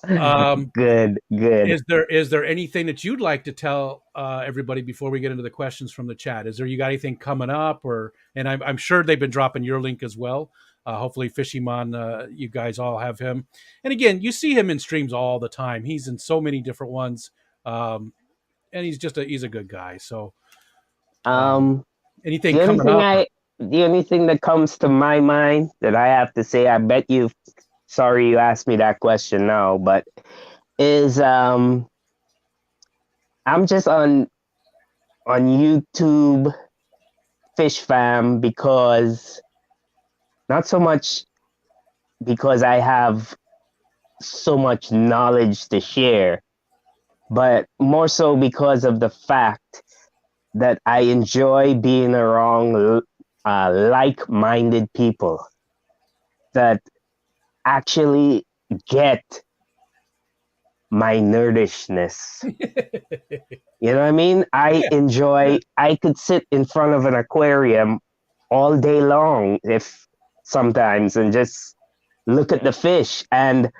Um, Good. is there anything that you'd like to tell everybody before we get into the questions from the chat? Is there you got anything coming up, or and I'm sure they've been dropping your link as well. Hopefully, Fishiemon, you guys all have him. And again, you see him in streams all the time. He's in so many different ones, and he's a good guy. So, Um, anything the only coming thing up? the only thing that comes to my mind that I have to say, I bet you, sorry you asked me that question now, but is I'm just on YouTube Fish Fam because not so much because I have so much knowledge to share, but more so because of the fact that I enjoy being around like-minded people that actually get my nerdishness. You know what I mean? I could sit in front of an aquarium all day long if sometimes and just look at the fish, and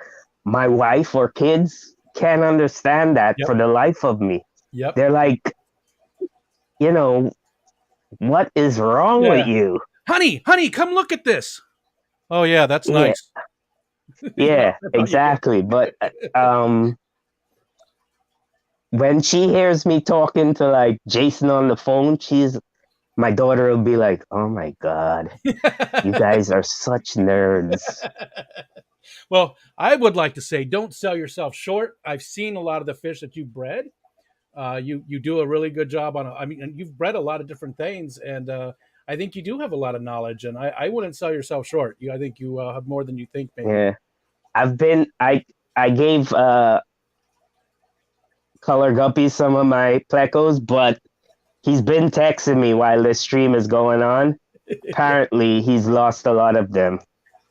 my wife or kids can't understand that Yep. for the life of me. Yep. They're like, you know, what is wrong with you? Honey, come look at this. Oh yeah, that's Yeah. nice. Yeah, exactly. But when she hears me talking to like Jason on the phone, my daughter will be like, "Oh my God, you guys are such nerds." Well, I would like to say, don't sell yourself short. I've seen a lot of the fish that you've bred. You do a really good job on. I mean, and you've bred a lot of different things, and I think you do have a lot of knowledge. And I wouldn't sell yourself short. I think you have more than you think, maybe. Yeah, I gave Color Guppy some of my plecos, but he's been texting me while this stream is going on. Apparently, he's lost a lot of them.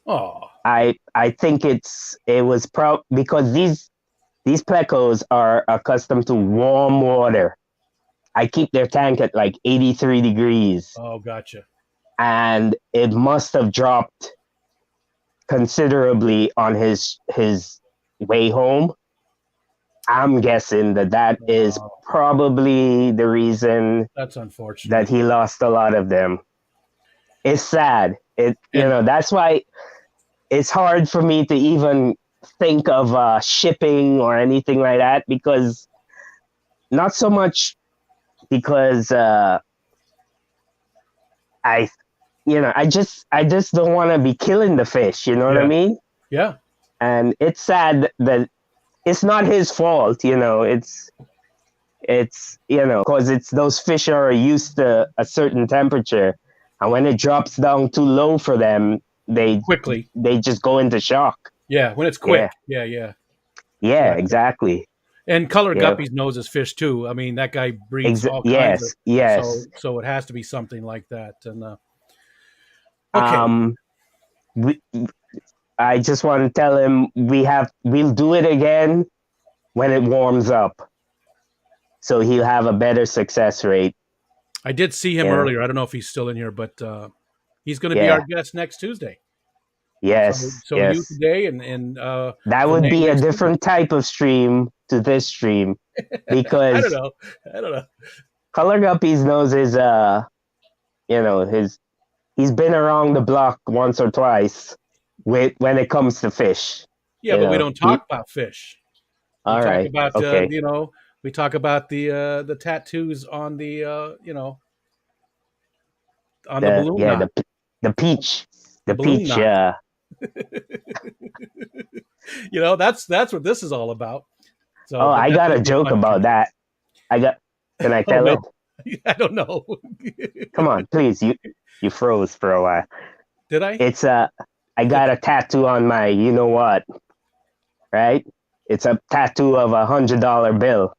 Oh, I think it was because these plecos are accustomed to warm water. I keep their tank at like 83 degrees. oh, gotcha. And it must have dropped considerably on his way home. I'm guessing that is probably the reason That's unfortunate that he lost a lot of them. It's sad. That's why it's hard for me to even think of shipping or anything like that, because not so much because I just don't want to be killing the fish, you know what I mean? Yeah. And it's sad that it's not his fault, it's because it's those fish are used to a certain temperature, and when it drops down too low for them, they just go into shock. Yeah, when it's quick. Yeah. Exactly. And Color Guppy's knows his fish too. I mean, that guy breeds all kinds of. Yes. So it has to be something like that. And okay. I just want to tell him we'll do it again when it warms up, so he'll have a better success rate. I did see him earlier. I don't know if he's still in here, but he's going to be our guest next Tuesday. Yes. So you today and that would be a different type of stream to this stream, because I don't know. Color Guppy's knows he's been around the block once or twice when it comes to fish. Yeah, but we don't talk about fish. We all talk right. about okay. We talk about the tattoos on the on the balloon. Yeah, the peach. The peach. That's what this is all about. So, I got a joke about that. Can I tell it? I don't know. Come on, please. You froze for a while. Did I? It's I got a tattoo on my, you know what? Right? It's a tattoo of $100 bill.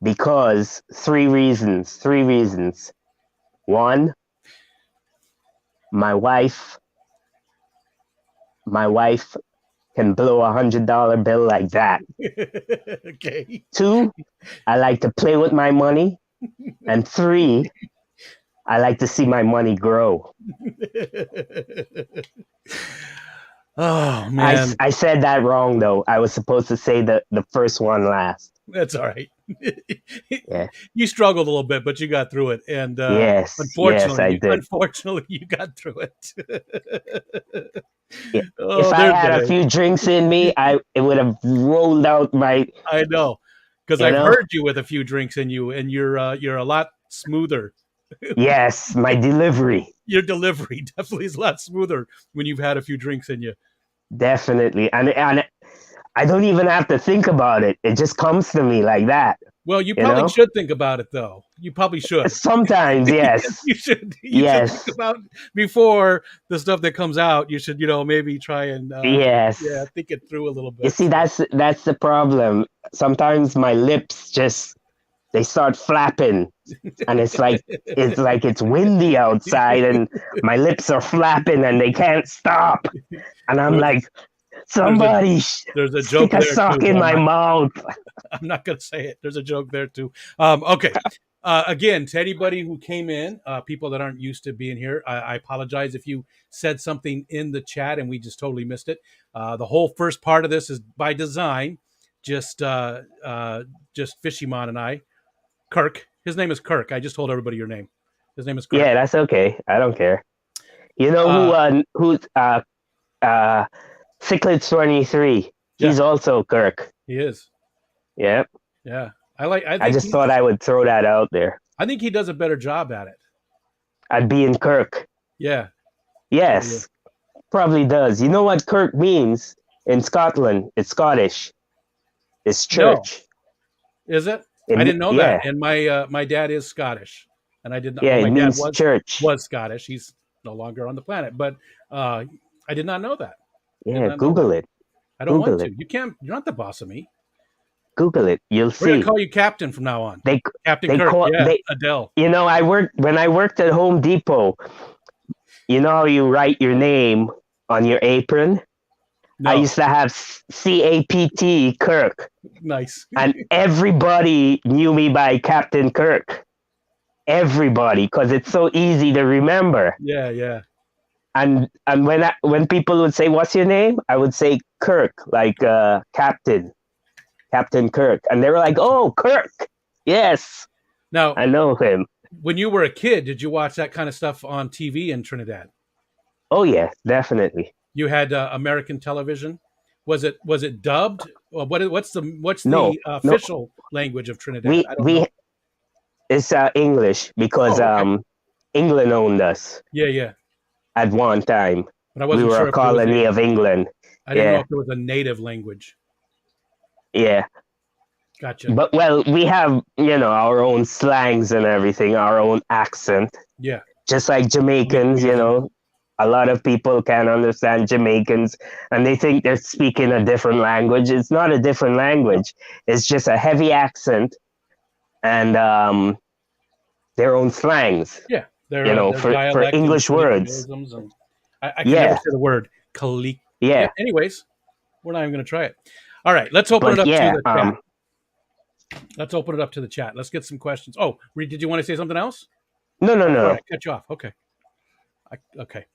because three reasons. Three reasons. One, my wife can blow $100 bill like that. Okay. Two, I like to play with my money. And three, I like to see my money grow. Oh man, I said that wrong though. I was supposed to say the first one last. that's all right. Yeah. You struggled a little bit, but you got through it, and Yes, I did. unfortunately, you got through it. Yeah. Oh, If I there's had a the few drinks in me, it would have rolled out my. I know, because You I've know? heard you with a few drinks in you, and you're a lot smoother. Yes, my delivery. Your delivery definitely is a lot smoother when you've had a few drinks in you. Definitely, and I don't even have to think about it. It just comes to me like that. Well, you You probably know? should think about it, though. You probably should. Sometimes, yes. You should Yes. think about before the stuff that comes out. You should, maybe try and Yes. think it through a little bit. You see, that's the problem. Sometimes my lips just they start flapping, and it's like it's windy outside, and my lips are flapping, and they can't stop. And I'm like, somebody there's a joke stick a there sock too, in my mouth. I'm not going to say it. There's a joke there too. Okay. Again, to anybody who came in, people that aren't used to being here, I apologize if you said something in the chat and we just totally missed it. The whole first part of this is by design, just Fishiemon and I. Kirk. His name is Kirk. I just told everybody your name. His name is Kirk. Yeah, that's okay. I don't care. You know who's Cichlid23. He's also Kirk. He is. Yep. Yeah. I just thought I would throw that out there. I think he does a better job at it. At being Kirk. Yeah. Yes. Probably does. You know what Kirk means in Scotland? It's Scottish. It's church. No. Is it? I didn't know that. And my dad is Scottish, and I didn't. Yeah, well, my it means dad church. Was Scottish. He's no longer on the planet, but I did not know that. Yeah, Google it. I don't want to. You can't. You're not the boss of me. Google it. You'll see. We're gonna call you Captain from now on. Captain Kirk. Adele. You know, when I worked at Home Depot. You know how you write your name on your apron? No. I used to have CAPT Kirk. Nice. And everybody knew me by Captain Kirk. Everybody, because it's so easy to remember. Yeah, yeah. And when people would say, "What's your name?" I would say Kirk, like Captain Kirk, and they were like, "Oh, Kirk, yes." Now I know him. When you were a kid, did you watch that kind of stuff on TV in Trinidad? Oh yeah, definitely. You had American television. Was it dubbed? What's the official language of Trinidad? I don't know. It's English because England owned us. Yeah, yeah. At one time, but I wasn't we were sure a colony of England. I didn't know if there was a native language. Yeah. Gotcha. But we have our own slangs and everything, our own accent. Yeah. Just like Jamaicans, a lot of people can't understand Jamaicans and they think they're speaking a different language. It's not a different language. It's just a heavy accent and their own slangs. Yeah. For English words. And I can never say the word Kalik. Yeah. Anyways, we're not even going to try it. All right. Let's open it up to the chat. Let's open it up to the chat. Let's get some questions. Oh, Reed, did you want to say something else? No. All right, cut you off. Okay. Okay.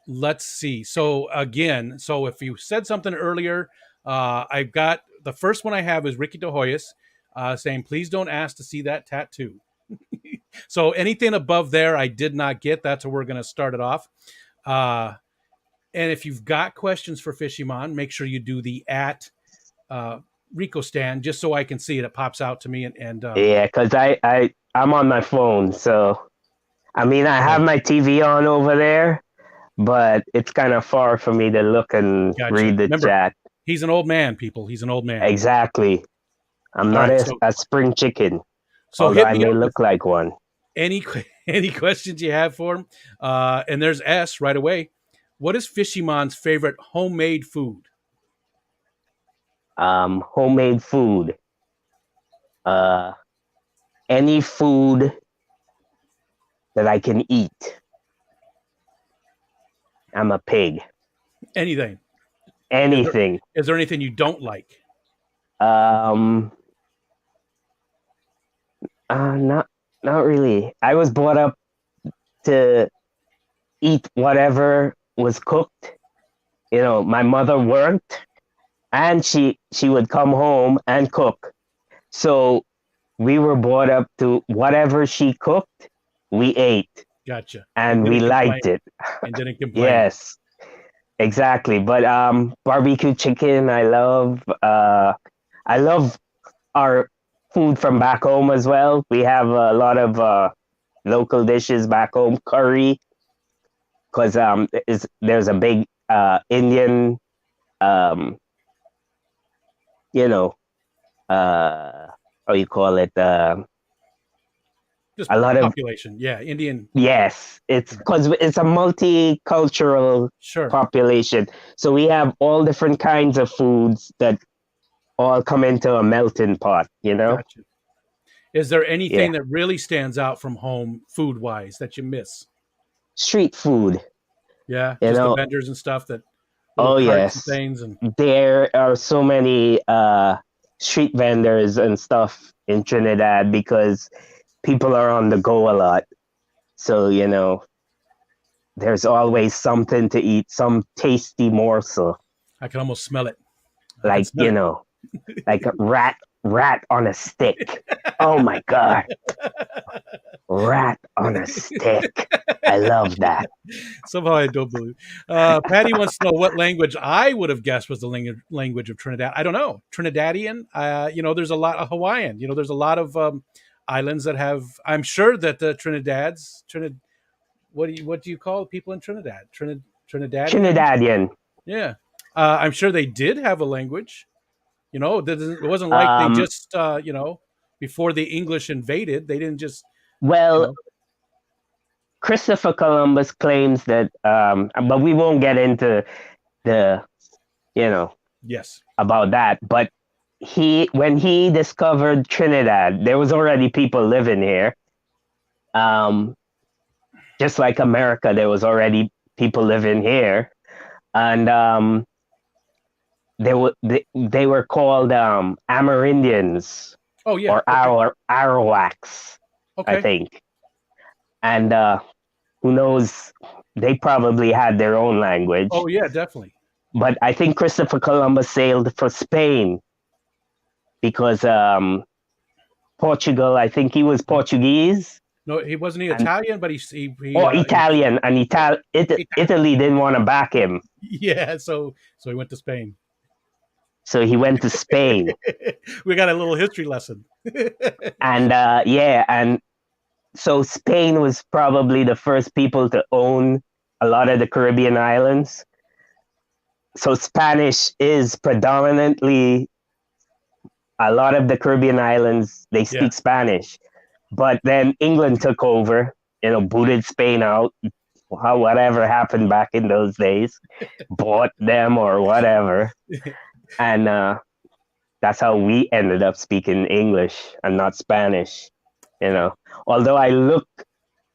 Let's see. So again, if you said something earlier, I've got the first one I have is Ricky De Hoyos saying, please don't ask to see that tattoo. So anything above there, I did not get. That's where we're going to start it off. And if you've got questions for Fishiemon, make sure you do the Rico stand just so I can see it. It pops out to me. And yeah, because I'm on my phone. So, I mean, I have my TV on over there, but it's kind of far for me to look and read the chat. He's an old man, people. He's an old man. Exactly. I'm not a spring chicken. So I may look like one. Any questions you have for him? And there's S right away. What is Fishiemon's favorite homemade food? Homemade food. Uh, any food that I can eat. I'm a pig. Anything. Anything. Is there anything you don't like? Um, not really. I was brought up to eat whatever was cooked. You know, my mother worked, and she would come home and cook. So we were brought up to whatever she cooked, we ate, Gotcha. and we liked it. And didn't complain. Yes, exactly. But barbecue chicken, I love our food from back home as well. We have a lot of local dishes back home, curry, because there's a big Indian, um, you know, how you call it, Just a lot of population. Yeah, Indian. yes. It's because it's a multicultural Sure. population, so we have all different kinds of foods that all come into a melting pot. You know, Gotcha. Is there anything yeah. that really stands out from home food wise that you miss? Street food. Yeah, You just the know, vendors and stuff that little oh carts and yes, things and there are so many street vendors and stuff in Trinidad because people are on the go a lot. So, you know, there's always something to eat, some tasty morsel, I can almost smell it. I can like, smell you it. know, like a rat on a stick. Oh my God, rat on a stick. I love that. Somehow I don't believe. Patty wants to know what language I would have guessed was the language of Trinidad. I don't know. Trinidadian. You know, there's a lot of Hawaiian. You know, there's a lot of islands that have. I'm sure that the What do you call people in Trinidad? Trinidadian. Trinidadian. Yeah. I'm sure they did have a language. You know, it wasn't like they Um, just you know, before the English invaded, they didn't just you well, know. Christopher Columbus claims that, but we won't get into the, you know, Yes. about that. But when he discovered Trinidad, there was already people living here. Um, just like America, there was already people living here, and they were called Amerindians Oh yeah. or Okay. Arawaks, I Okay. think. And who knows? They probably had their own language. Oh yeah, definitely. But I think Christopher Columbus sailed for Spain because Portugal, I think he was Portuguese No, he wasn't and Italian, but or Italian, and Italian. Italy didn't want to back him, Yeah, so he went to Spain. so he went to Spain. We got a little history lesson. And yeah, and so Spain was probably the first people to own a lot of the Caribbean islands. So Spanish is predominantly a lot of the Caribbean islands, they Yeah. speak Spanish. But then England took over, you know, booted Spain out, whatever happened back in those days, bought them or whatever. And that's how we ended up speaking English and not Spanish, you know. Although I look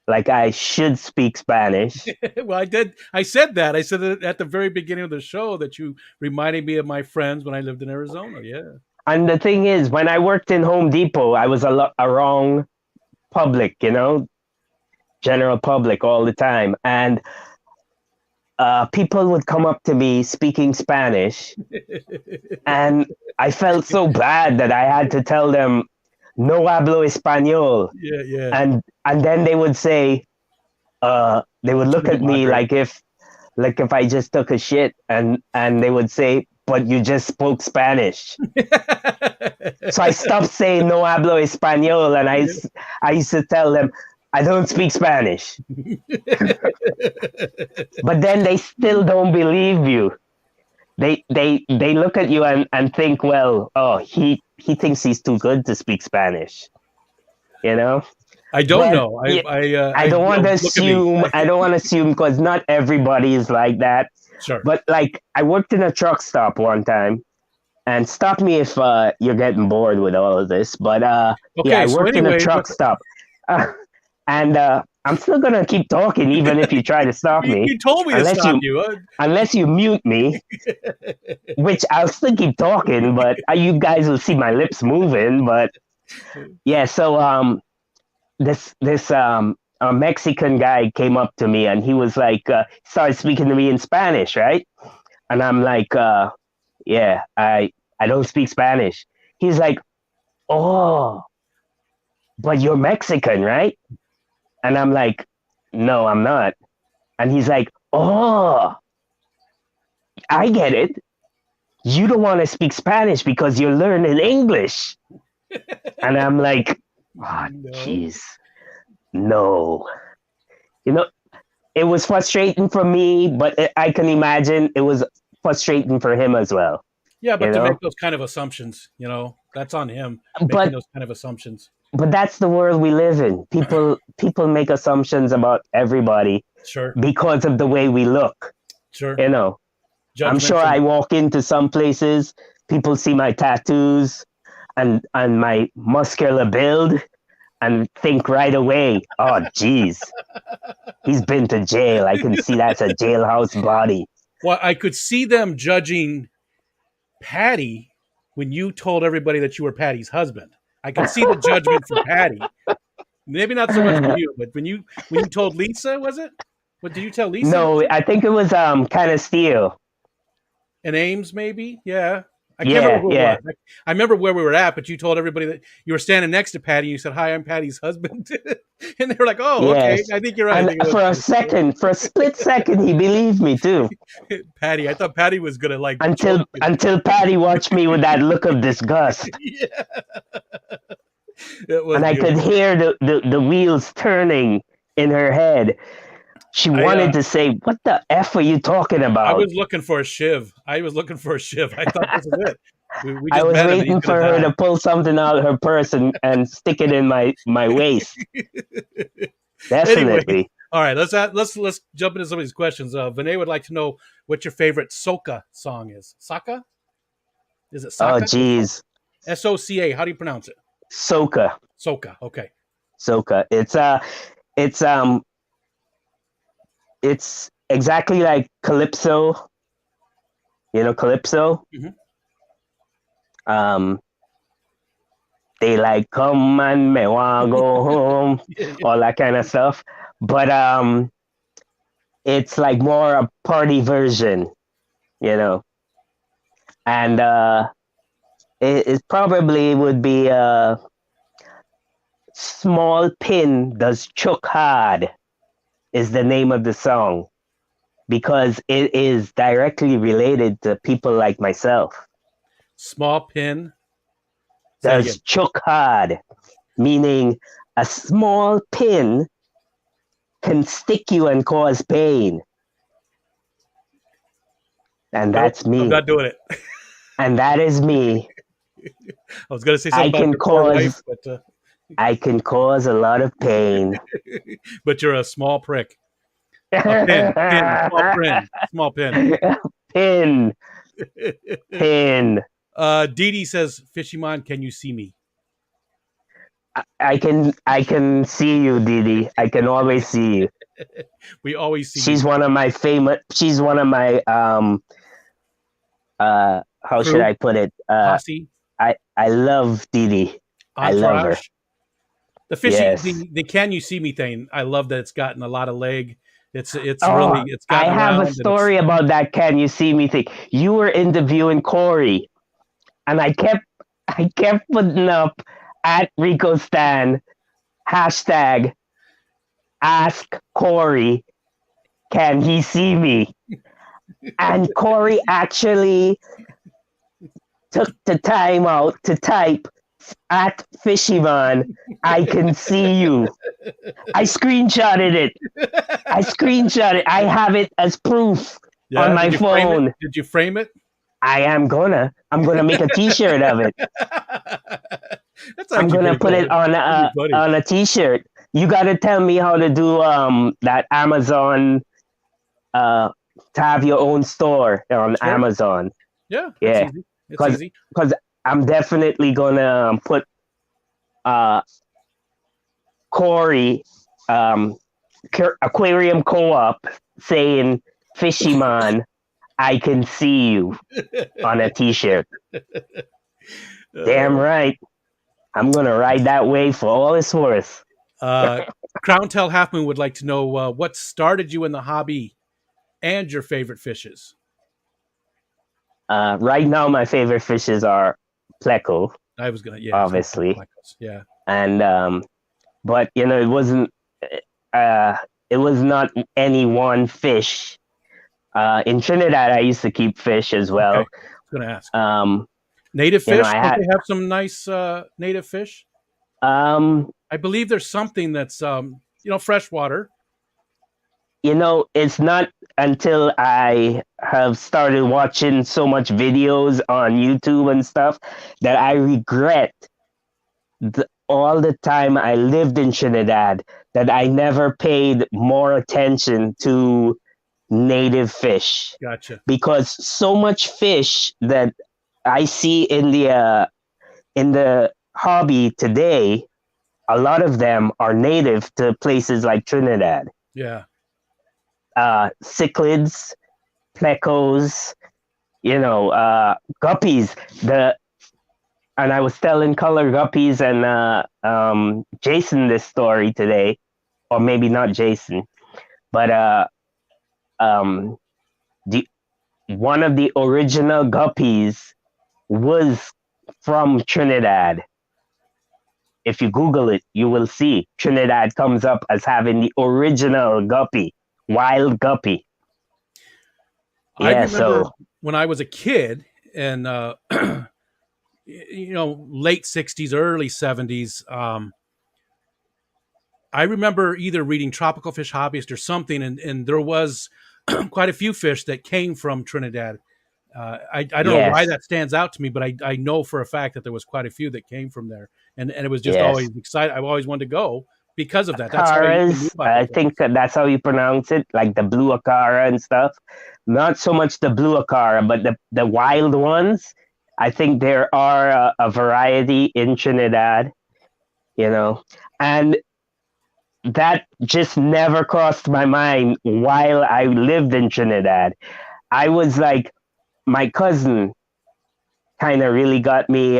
like I should speak Spanish. Well, I did. I said that. I said it at the very beginning of the show that you reminded me of my friends when I lived in Arizona. Yeah. And the thing is, when I worked in Home Depot, I was around public, you know, general public all the time. And people would come up to me speaking Spanish. And I felt so bad that I had to tell them, no hablo español. Yeah, yeah. And then they would say, they would look at me like if I just took a shit, and they would say, but you just spoke Spanish. So I stopped saying no hablo español, and I used to tell them, I don't speak Spanish. But then they still don't believe you. They look at you and think, well, oh, he thinks he's too good to speak Spanish. You know? I don't know. I don't want to assume. I don't want to assume because not everybody is like that. Sure. But like, I worked in a truck stop one time, And stop me if you're getting bored with all of this. But yeah, Okay, I so worked in a anyway, truck stop, and I'm still gonna keep talking even if you try to stop me, you told me to unless stop you you. unless you mute me, which I'll still keep talking. But you guys will see my lips moving. But yeah, so this a Mexican guy came up to me and he was like started speaking to me in Spanish, right? And I'm like, yeah, I don't speak Spanish. He's like, oh, but you're Mexican, right? And I'm like, no, I'm not. And he's like, oh, I get it. You don't want to speak Spanish because you're learning English. And I'm like, oh, No. jeez, no. You know, it was frustrating for me, but I can imagine it was frustrating for him as well. Yeah, You but to know, make those kind of assumptions, that's on him making but those kind of assumptions. that's the world we live in. People make assumptions about everybody Sure, because of the way we look. sure. You know, I'm sure Judgmental. I walk into some places, people see my tattoos and my muscular build and think right away, oh, geez, he's been to jail. I can see that's a jailhouse body. Well, I could see them judging Patty when you told everybody that you were Patty's husband. I could see the judgment for Patty. Maybe not so much for you, but when you told Lisa, was it? What did you tell Lisa? No, I think it was kind of steel. And Ames, maybe? Yeah. I can't remember Yeah, who it yeah. was. I remember where we were at, but you told everybody that you were standing next to Patty and you said, hi, I'm Patty's husband. And they were like, oh, okay. Yes. I think you're right. I And think it for a was second, for a split second, he believed me too. Patty. I thought Patty was going to like Until choke you. until Patty watched me with that look of disgust. Yeah. It was And I could beautiful. hear the wheels turning in her head. She wanted to say, what the F are you talking I about? was looking for a shiv. I was looking for a shiv. I thought this is it. We I just was met him and he's waiting for going her to to pull something out of her purse and stick it in my waist. die. Anyway, Definitely. all right, let's jump into some of these questions. Vinay would like to know what your favorite soca song is. Soca? Is it Oh, soca? geez. SOCA. How do you pronounce it? Soca. Soca. Okay. Soca. It's it's exactly like Calypso. You know Calypso? Mhm. Um they like come and me wanna go home, Yeah, all that kind of stuff. But it's like more a party version, you know. And it probably would be Small Pin Does Chook Hard is the name of the song because it is directly related to people like myself. Small pin. Say it again. Does chook hard, meaning a small pin can stick you and cause pain. And Nope, that's me. I'm not doing it. And that is me. I was going to say I something about can your poor wife, cause I can cause a lot of pain. but you're a small prick. A pin, small pin. Pin. Pin. Dee Dee says, Fishiemon, can you see me? I can see you, Didi. I can always see you. We always see She's you. one of my she's one of my how should I put it? Posse, I love Didi. I love her. entourage. The fishy, Yes. the can you see me thing. I love that it's gotten a lot of leg. It's Oh, really it's I gotten have around. a and story about that can you see me thing. You were interviewing Corey, and I kept putting up at Rico Stan hashtag ask Corey, can he see me? And Corey actually took the time out to type at Fishiemon, I can see you. I screenshotted it. I have it as proof Yeah, on my did you frame it? phone. Did you frame it? I'm gonna make a T-shirt of it. That's I'm actually gonna pretty put cool. it on That'd be funny. a T-shirt. You gotta tell me how to do that Amazon to have your own store on Sure. Amazon. Yeah, Yeah. that's easy. It's easy. Because I'm definitely gonna put uh Corey Aquarium Co-op saying Fishiemon, I can see you on a t-shirt. Damn right. I'm gonna ride that wave for all it's worth. Crown Tail Half Moon would like to know what started you in the hobby and your favorite fishes. Right now, my favorite fishes are pleco, I was gonna, yeah, obviously, yeah, and but you know, uh, it was not any one fish. In Trinidad, I used to keep fish as well. Okay. I was gonna ask. Um, Native you know, fish? Don't they have some nice native fish? I believe there's something that's freshwater. you know, it's not until I have started watching so much videos on YouTube and stuff that I regret all the time I lived in Trinidad that I never paid more attention to native fish. Gotcha. Because so much fish that I see in the hobby today, a lot of them are native to places like Trinidad. Yeah. Cichlids, plecos, guppies. And I was telling Color Guppies and Jason this story today, or maybe not Jason, but the one of the original guppies was from Trinidad. If you Google it, you will see Trinidad comes up as having the original guppy, wild guppy. I remember when I was a kid and late 60s, early 70s, I remember either reading Tropical Fish Hobbyist or something, and there was quite a few fish that came from Trinidad. I don't know why that stands out to me, but I know for a fact that there was quite a few that came from there, and it was just always exciting. I've always wanted to go because of that. That's how I think that's how you pronounce it, like the blue acara and stuff. Not so much the blue acara, but the wild ones. I think there are a variety in Trinidad, and that just never crossed my mind while I lived in Trinidad. I was like, my cousin kind of really got me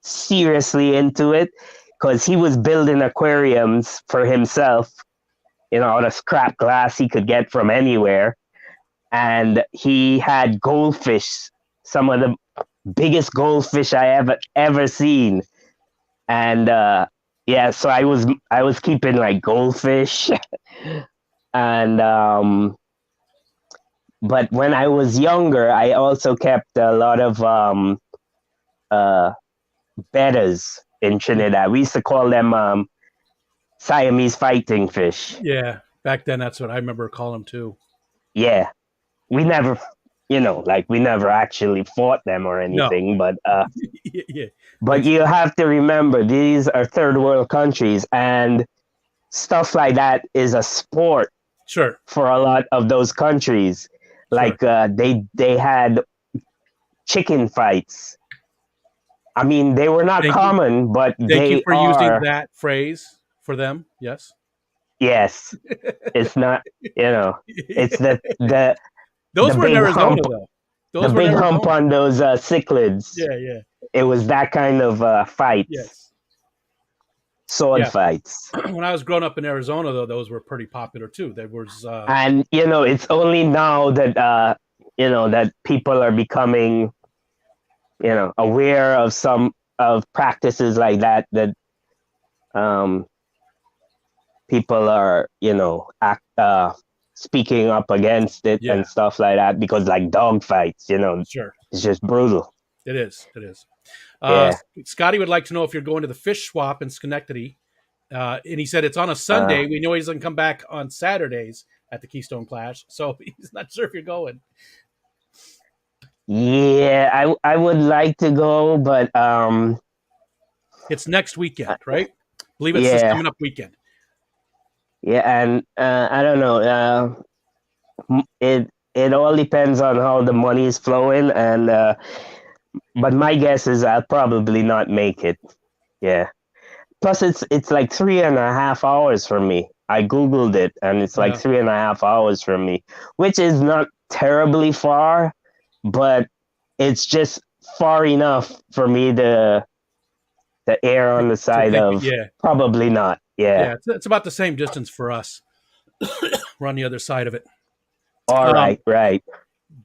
seriously into it because he was building aquariums for himself, out of scrap glass he could get from anywhere. And he had goldfish, some of the biggest goldfish I ever seen. And so I was keeping like goldfish. And but when I was younger, I also kept a lot of bettas in Trinidad. We used to call them Siamese fighting fish. Yeah, back then that's what I remember calling them too. Yeah, we never, we never actually fought them or anything. No. But yeah. But you have to remember, these are third world countries, and stuff like that is a sport. Sure. For a lot of those countries. Like they had chicken fights. I mean, they were not common, but thank you for using that phrase for them. Yes. Yes, it's not. It's the those the were in Arizona hump, though. Those the were big hump on those cichlids. Yeah. It was that kind of fights. Yes. Sword fights. When I was growing up in Arizona, though, those were pretty popular too. There was, and it's only now that that people are becoming, aware of some of practices like that. That people are, speaking up against it and stuff like that, because like dog fights, sure, it's just brutal. It is. Scotty would like to know if you're going to the fish swap in Schenectady. And he said it's on a Sunday. We know he doesn't come back on Saturdays at the Keystone Clash, so he's not sure if you're going. Yeah, I would like to go, but it's next weekend, right? I believe it's this coming up weekend. Yeah, and I don't know. It all depends on how the money is flowing, and but my guess is I'll probably not make it. Yeah. Plus, it's like 3.5 hours from me. I googled it, and it's like Yeah. 3.5 hours from me, which is not terribly far, but it's just far enough for me to err on the To side think, of yeah, probably not. Yeah. yeah, it's about the same distance for us. We're on the other side of it. All Um, right. Right.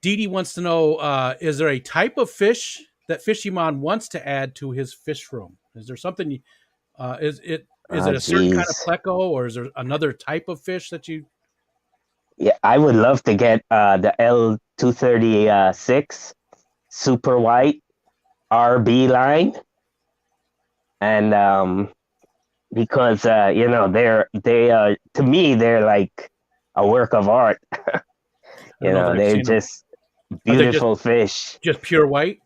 Dee Dee wants to know: is there a type of fish that Fishiemon wants to add to his fish room? Is there something? Is Oh, it a certain kind of geez. pleco, or is there another type of fish that you? Yeah, I would love to get the L236 super white RB line, and because they to me they're like a work of art. I don't know that I've They're seen them. just Are they just beautiful fish. just pure white?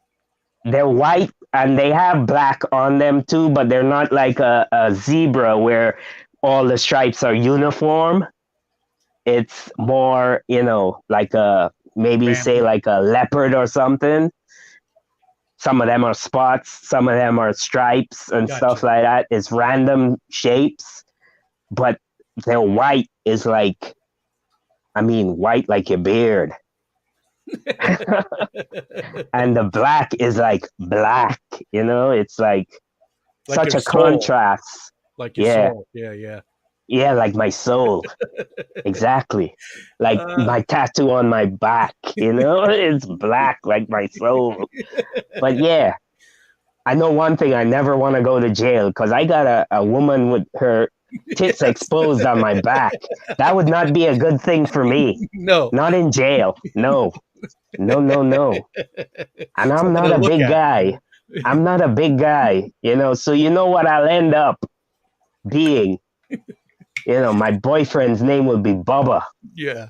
They're white and they have black on them too, but they're not like a zebra where all the stripes are uniform. It's more, like a maybe say Band. like a leopard or something. Some of them are spots, some of them are stripes and stuff Gotcha. like that. It's random shapes, but their white is like, I mean, white like your beard. And the black is like black, it's like Like such your a soul, contrast. like your Yeah, soul. Yeah, yeah. yeah, like my soul. Exactly. Like Uh, my tattoo on my back, it's black like my soul. But yeah, I know one thing: I never want to go to jail because I got a woman with her tits yes. exposed on my back. That would not be a good thing for me. No, Not in jail. No, no, no, no. And I'm something not to a look big at. guy. I'm not a big guy, so you know what I'll end up being. My boyfriend's name will be Bubba. Yeah.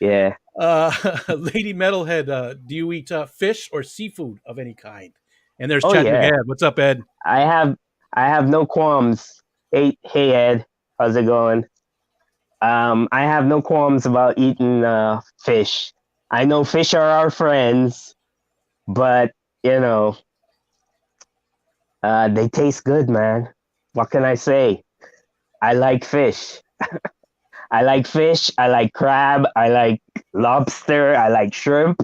Yeah. Uh, Lady Metalhead, do you eat fish or seafood of any kind? And there's Oh yeah. Chattanooga Ed. What's up, Ed? I have I have no qualms. Hey Ed, how's it going? I have no qualms about eating fish. I know fish are our friends, but they taste good, man. What can I say? I like fish. I like fish. I like crab. I like lobster. I like shrimp.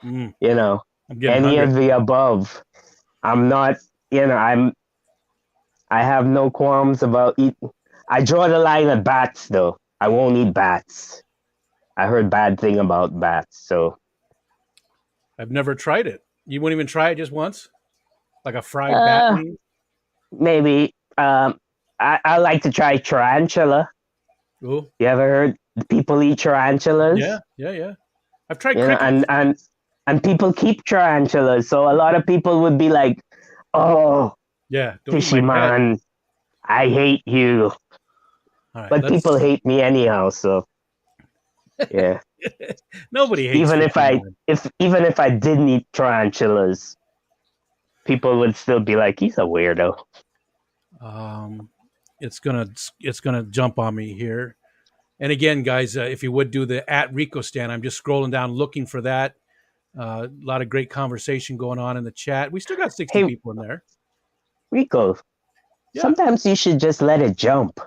Mm, You know, I'm getting any hungry. of the above. I'm not. I have no qualms about eating. I draw the line at bats, though. I won't eat bats. I heard bad thing about bats, so I've never tried it. You wouldn't even try it just once, like a fried bat uh wing. maybe. I like to try tarantula. Oh, You ever heard people eat yeah, tarantulas? yeah, yeah. I've tried You know, and crickets. and and people keep tarantulas. So a lot of people would be like, "Oh, Yeah, don't eat fishy my pet. man, I hate you." All right, But people let's. hate me anyhow. So yeah. Nobody hates Even if Fishy I Man. if even if I didn't eat tarantulas, people would still be like, "He's a weirdo." Um, it's gonna it's gonna jump on me here. And again, guys, if you would do the at Rico stand, I'm just scrolling down looking for that. A lot of great conversation going on in the chat. We still got 60 Hey, people in there. Rico, Yeah. sometimes you should just let it jump.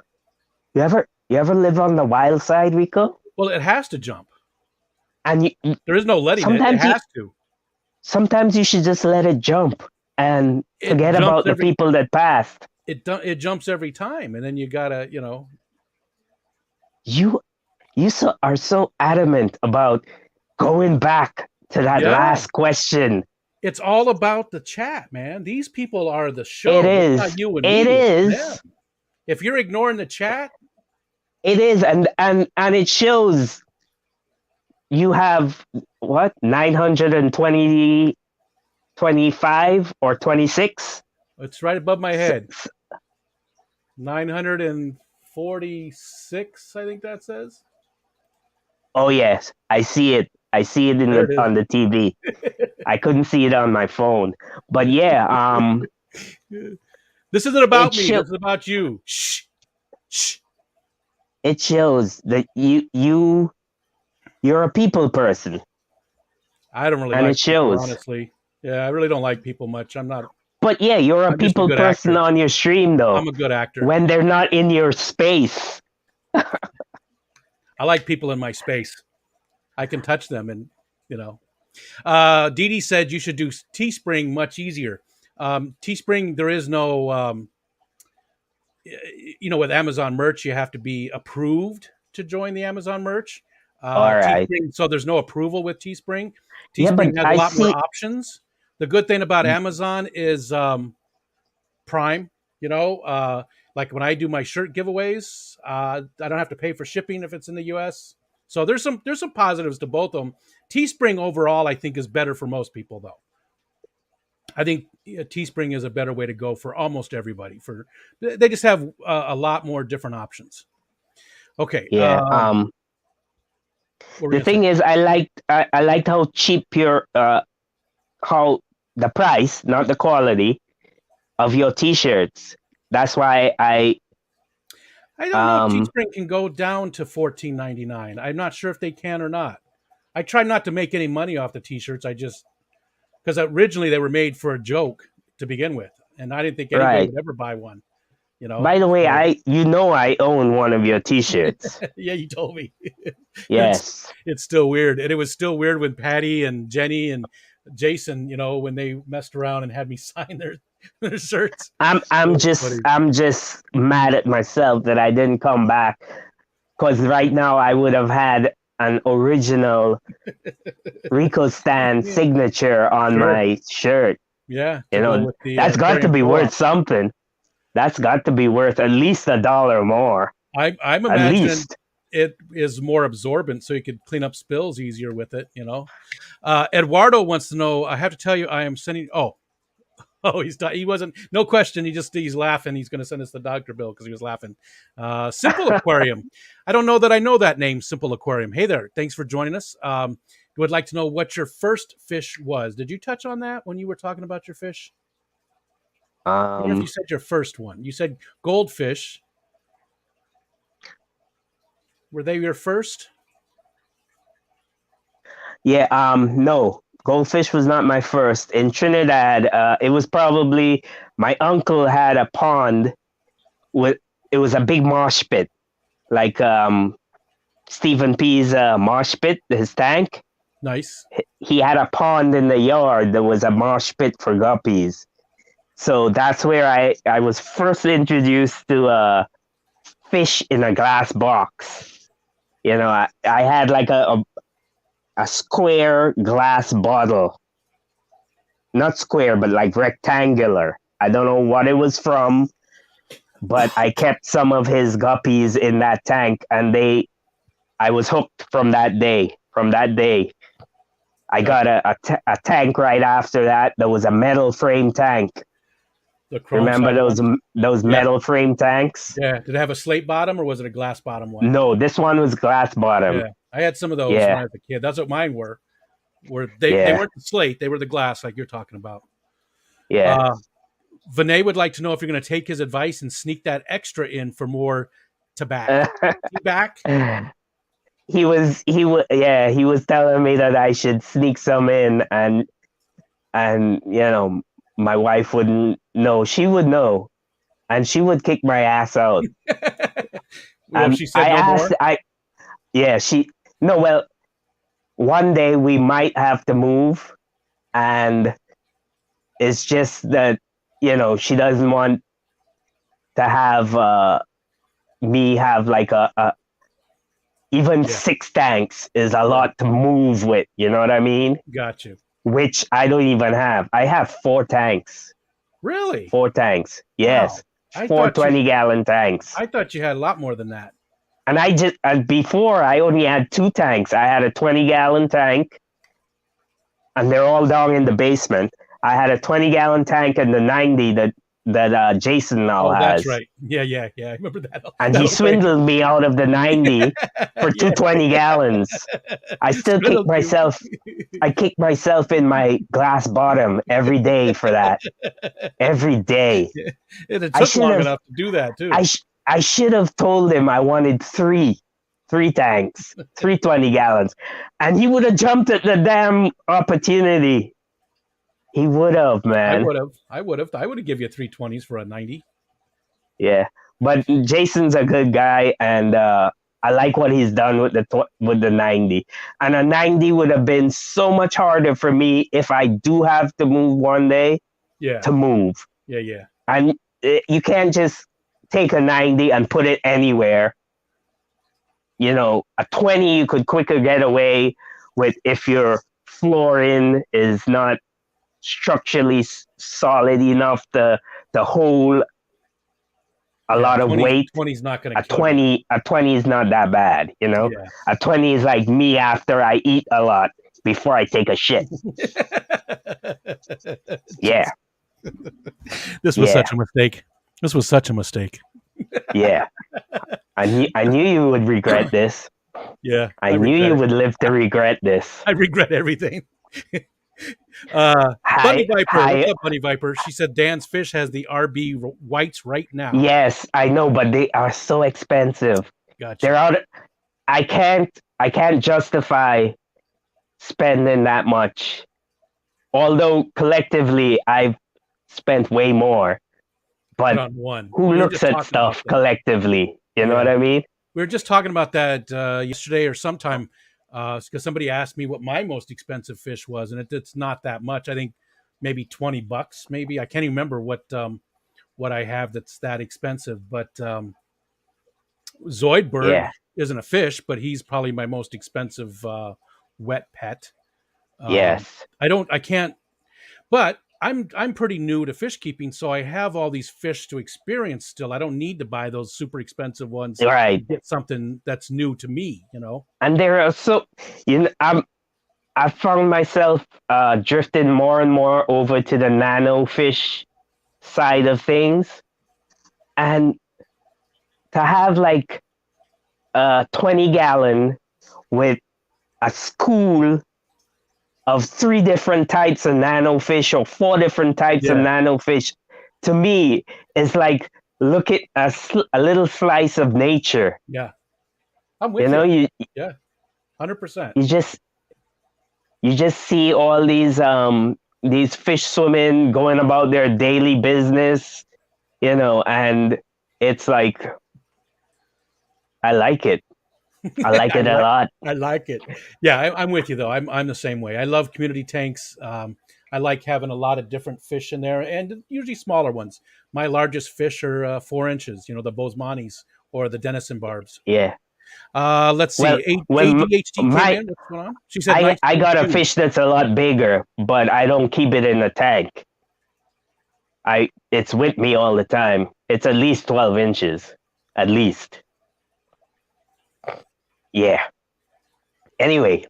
You ever live on the wild side, Rico? Well, it has to jump. And There is no letting it. It sometimes you has to. sometimes you should just let it jump and It forget jumps about the every. people that passed. It jumps every time, and then you gotta You are so adamant about going back to that yeah. last question. It's all about the chat, man. These people are the It show. It's not is. you and It me. It's them. is. If you're ignoring the chat, It is, and it shows you have what 920 25 or 26. it's right above my head. 946, I think that says. Oh yes, I see it There it is. on the TV. I couldn't see it on my phone, but yeah, This isn't it about me. show, This is about you. Shh. Shh. it shows that you're a people person, I don't really and like it people, shows. honestly. Yeah, I really don't like people much. But yeah, you're a I'm just a people good person actor. on your stream though. I'm a good actor. When they're not in your space. I like people in my space. I can touch them, and you know. Dee Dee said you should do Teespring much easier. Teespring, there is no, with Amazon merch, you have to be approved to join the Amazon merch. All right. Teespring, so there's no approval with Teespring. Yeah, but Teespring has a I lot more see. options. The good thing about Amazon is Prime. Like when I do my shirt giveaways, I don't have to pay for shipping if it's in the U.S. So there's some positives to both of them. Teespring overall, I think, is better for most people, though. I think Teespring is a better way to go for almost everybody. They just have a lot more different options. Okay. Yeah. What were The you gonna thing say? is, I liked how cheap your how the price, not the quality, of your T-shirts. That's why I don't know if um Teespring can go down to $14.99. I'm not sure if they can or not. I try not to make any money off the T-shirts. I just because originally they were made for a joke to begin with, and I didn't think anybody right. would ever buy one. By the way, So I own one of your T-shirts. yeah, you told me. it's Yes. it's still weird, and it was still weird when Patty and Jenny and Jason, when they messed around and had me sign their shirts. It was funny. I'm just mad at myself that I didn't come back because right now I would have had an original Rico Stan Yeah, signature on sure. my shirt. Yeah, You to go know, with the that's got to Aquarium be worth co-op. something. That's got to be worth at least $1 more. I'm At imagining least. it is more absorbent, so you could clean up spills easier with it. Eduardo wants to know. I have to tell you, I am sending. Oh, he wasn't. No question. He's laughing. He's going to send us the doctor bill because he was laughing. Simple Aquarium. I don't know that I know that name, Simple Aquarium. Hey there. Thanks for joining us. Would like to know what your first fish was. Did you touch on that when you were talking about your fish? I wonder if you Um, said your first one. You said goldfish. Were they your first? yeah, no. Goldfish was not my first. In Trinidad, it was probably my uncle had a pond with it was a big marsh pit, like Stephen P's marsh pit, his tank. Nice. He had a pond in the yard that was a marsh pit for guppies. So that's where I was first introduced to fish in a glass box. I had like a square glass bottle. Not square, but like rectangular. I don't know what it was from, but I kept some of his guppies in that tank, and I was hooked from that day. From that day, I Gotcha. got a tank right after that. There was a metal frame tank. The chrome Remember side those one. those Yeah. metal frame tanks? Yeah. Did it have a slate bottom or was it a glass bottom one? No, this one was glass bottom. Yeah. I had some of those when Yeah, I was a kid. That's what mine were. Where they yeah, weren't the slate, they were the glass like you're talking about. yeah. Uh Vinay would like to know if you're going to take his advice and sneak that extra in for more tobacco. Back? He was telling me that I should sneak some in, and my wife wouldn't know. She would know, and she would kick my ass out. Well, she said I no asked, more. she no. Well, one day we might have to move, and it's just that she doesn't want to have me have like a even Yeah, 6 tanks is a right. lot to move with. You know what I mean? Got you. Which I don't even have. I have 4 tanks. Really? 4 tanks. Wow. Yes. I Four thought you 20-gallon tanks. I thought you had a lot more than that. And before I only had 2 tanks. I had a 20-gallon tank, and they're all down in the basement. I had a 20-gallon tank and the 90 that Jason now Oh, that's has. right. Yeah. I remember that. And That he whole thing. swindled me out of the 90 for two Yeah. 20 gallons. I still kick Riddled you. myself. I kick myself in my glass bottom every day for that. Every day. It I took should long have. enough to do that too. I should have told him I wanted three tanks, 3 20 gallons, and he would have jumped at the damn opportunity. He would have, I man. would have. I would have give you 320s for a 90. Yeah, but Jason's a good guy, and I like what he's done with with the 90. And a 90 would have been so much harder for me if I do have to move one day Yeah. to move. Yeah. And you can't just take a 90 and put it anywhere. You know, a 20 you could quicker get away with if your flooring is not structurally solid enough to hold a lot of 20, weight. 20's not going to A 20 is not that bad, you know. Yeah. A 20 is like me after I eat a lot before I take a shit. Yeah. This was Yeah. such a mistake. This was such a mistake. Yeah. I knew you would regret this. Yeah. I knew you would live to regret this. I regret everything. Bunny Viper. What's up, Bunny Viper? She said Dan's Fish has the RB whites right now. Yes, I know, but they are so expensive. Gotcha. They're out. I can't justify spending that much. Although collectively I've spent way more. But on one. Who looks at stuff collectively? You know what I mean? We were just talking about that yesterday or sometime because somebody asked me what my most expensive fish was, and it's not that much. I think maybe $20. Maybe I can't even remember what I have that's that expensive. But Zoidberg isn't a fish, but he's probably my most expensive wet pet. Yes. I can't. But I'm pretty new to fish keeping, so I have all these fish to experience still. I don't need to buy those super expensive ones. Right. To get something that's new to me, you know. And there are I found myself drifting more and more over to the nano fish side of things, and to have like a 20-gallon with a school of 3 different types of nano fish or 4 different types of nano fish, to me, is like look at a little slice of nature. Yeah, I'm with you. Yeah, 100%. You just see all these fish swimming, going about their daily business, you know, and it's like I like it. I like it a lot. I like it. Yeah, I'm with you though. I'm the same way. I love community tanks. I like having a lot of different fish in there, and usually smaller ones. My largest fish are 4 inches. You know, the Bozemanis or the Denison barbs. Yeah. Let's see. ADHD came in. What's going on? She said I got a fish that's a lot bigger, but I don't keep it in a tank. It's with me all the time. It's at least 12 inches, at least. Yeah. Anyway,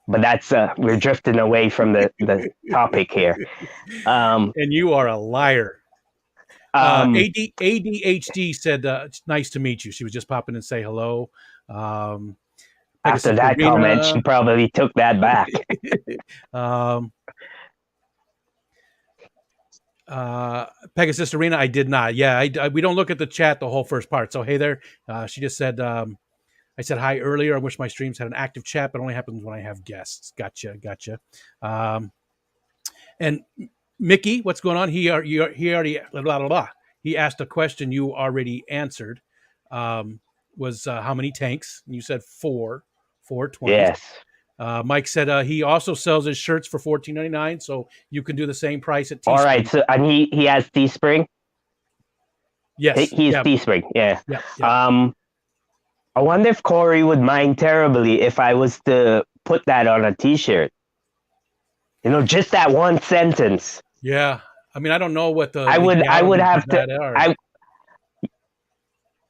but that's we're drifting away from the topic here. And you are a liar. ADHD said, "It's nice to meet you." She was just popping and say hello. After that comment, she probably took that back. Pegasus Arena, I did not. Yeah, we don't look at the chat the whole first part. So hey there. She just said, I said hi earlier. I wish my streams had an active chat, but it only happens when I have guests. Gotcha. And Mickey, what's going on? He already blah, blah, blah. He asked a question you already answered. Was how many tanks? And you said 4. 420. Yes. Mike said he also sells his shirts for $14.99, so you can do the same price at Teespring. All right. So and he has Teespring. Yes, he's Teespring. Yeah. I wonder if Corey would mind terribly if I was to put that on a T-shirt. You know, just that one sentence. Yeah, I mean, I don't know what the. I would have to.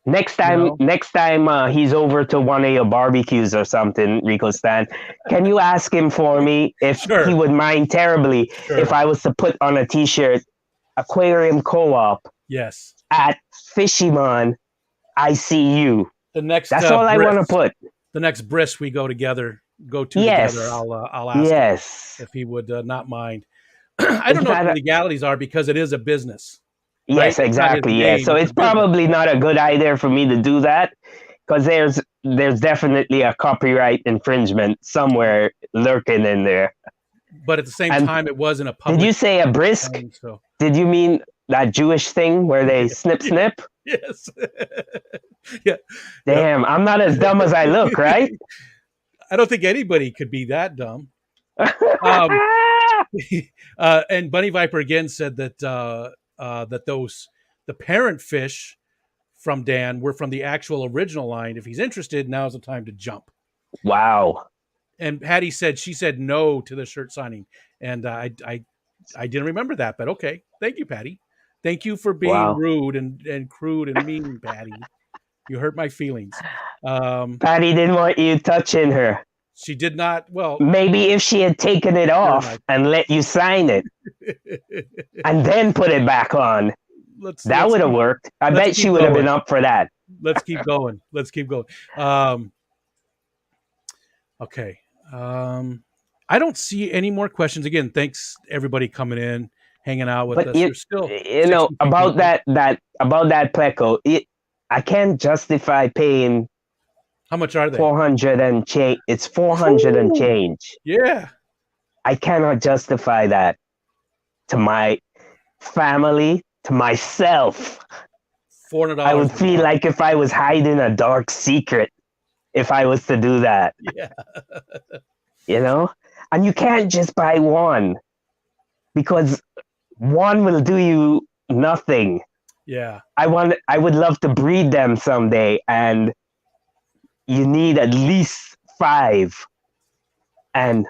Next time he's over to one of your barbecues or something, Rico Stan, can you ask him for me if he would mind terribly if I was to put on a T-shirt, Aquarium Co-op. Yes. At Fishiemon, I see you. That's all I want to put. The next bris we go together, together, I'll ask him if he would not mind. I don't know what the legalities are because it is a business. Yes, right? Exactly. Yeah, so it's probably not a good idea for me to do that because there's definitely a copyright infringement somewhere lurking in there. but at the same And time, it was in a public. did you say a brisk? So Did you mean that Jewish thing where they snip, snip? yes, yeah. Damn, I'm not as dumb as I look, right? I don't think anybody could be that dumb. Um, and Bunny Viper again said that that the parent fish from Dan were from the actual original line. If he's interested, now's the time to jump. Wow. And Patty said she said no to the shirt signing, and I didn't remember that, but okay. Thank you, Patty. Thank you for being rude and crude and mean, Patty. You hurt my feelings. Patty didn't want you touching her. She did not. Well, maybe if she had taken it off and let you sign it and then put it back on, that would have worked. I bet she would have been up for that. Let's keep going. Okay. I don't see any more questions. Again, thanks everybody coming in, hanging out with us. There's still about that pleco. I can't justify paying. How much are they? 400 and change. It's 400 and change. Yeah. I cannot justify that to my family, to myself. $400. I would feel like if I was hiding a dark secret if I was to do that. Yeah. You know? And you can't just buy one because one will do you nothing. Yeah. I would love to breed them someday, and you need at least 5. And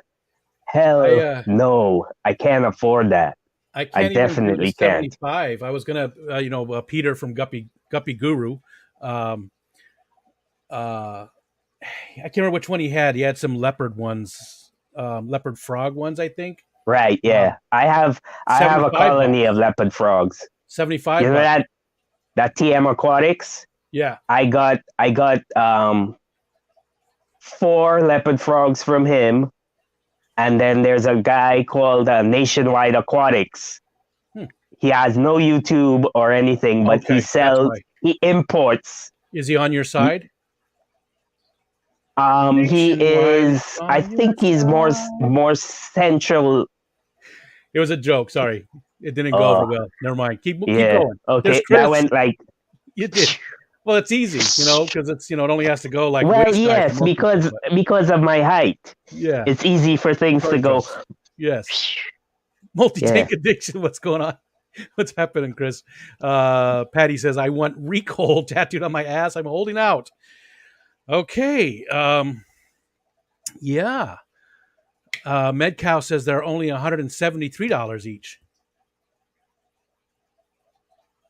hell no, I can't afford that. I definitely can't. 75. I was gonna, Peter from Guppy Guru. I can't remember which one he had. He had some leopard ones, leopard frog ones, I think. Right. Yeah, I have a colony of leopard frogs. 75. You know that TM Aquatics? Yeah. I got 4 leopard frogs from him, and then there's a guy called Nationwide Aquatics. He has no YouTube or anything, but he imports. Is he on your side? He is. I think he's more central. It was a joke. Sorry, it didn't go over well. Never mind. Keep going. Okay, that went like. You did. Well, it's easy, because it's it only has to go like. Well, yes, because of my height. Yeah, it's easy for things to go. Yes. Multi-tank addiction. What's going on? What's happening, Chris? Patty says, "I want recall tattooed on my ass. I'm holding out." Okay. Yeah. MedCow says they're only $173 each.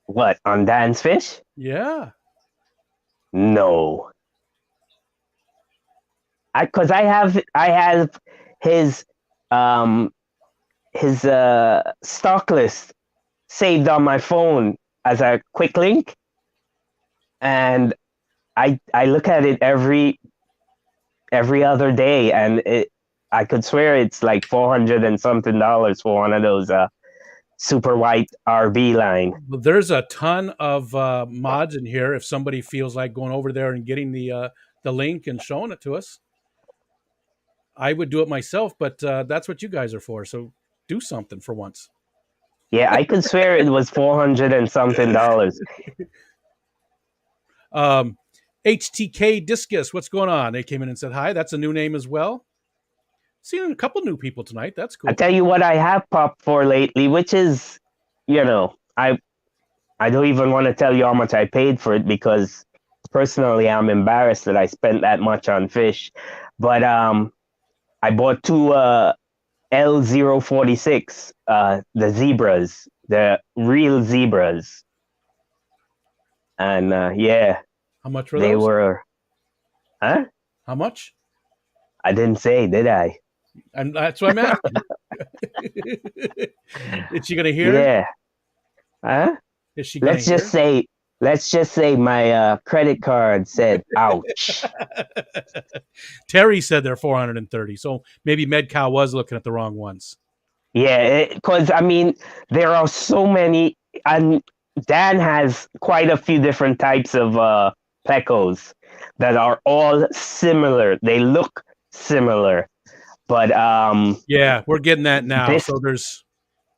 What, on Dan's fish? Yeah. No. Because I have his stock list saved on my phone as a quick link, and I look at it every other day, and I could swear it's like $400 and something for one of those super white RB line. Well, there's a ton of mods in here. If somebody feels like going over there and getting the link and showing it to us, I would do it myself, but that's what you guys are for. So do something for once. Yeah, I could swear it was $400 and something. HTK Discus, what's going on? They came in and said hi. That's a new name as well. Seen a couple new people tonight. That's cool. I tell you what I have popped for lately, which is, I don't even want to tell you how much I paid for it because personally I'm embarrassed that I spent that much on fish. But I bought 2 L046, the zebras, the real zebras. And yeah. How much were those? They were, huh? How much? I didn't say, did I? And that's what I'm asking. Is she gonna hear? Yeah. Huh? Is she gonna Let's just say my credit card said ouch. Terry said they're 430, so maybe MedCow was looking at the wrong ones. Yeah, because there are so many, and Dan has quite a few different types of plecos that are all similar. They look similar. But Yeah, we're getting that now. this So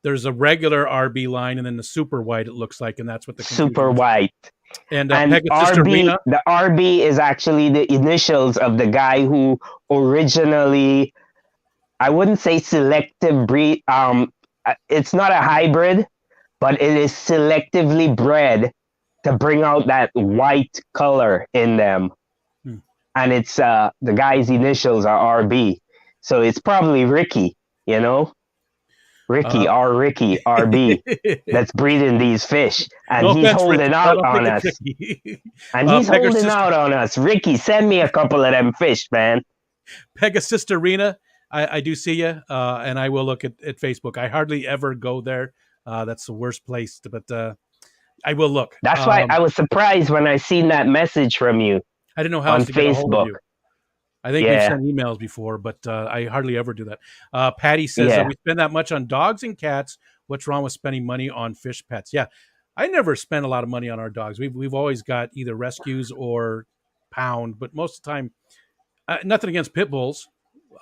there's a regular RB line and then the super white. It looks like, and that's what the confusion super is. white. And And Pegasus Arena. the RB is actually the initials of the guy who originally, I wouldn't say selective breed. It's not a hybrid, but it is selectively bred to bring out that white color in them. Hmm. And it's the guy's initials are RB, so it's probably Ricky. You know, Ricky RB. That's breeding these fish, and No he's offense, Ricky. holding I out don't think on it's us. Ricky. And he's holding Pegasus, out on us. Ricky, send me a couple of them fish, man. Pegasus Arena. I do see you, and I will look at Facebook. I hardly ever go there. That's the worst place, but I will look. That's why I was surprised when I seen that message from you I didn't know how on else to get a hold of Facebook. you. I think we've sent emails before, but I hardly ever do that. Patty says we spend that much on dogs and cats. What's wrong with spending money on fish pets? Yeah, I never spend a lot of money on our dogs. We've always got either rescues or pound, but most of the time, nothing against pit bulls,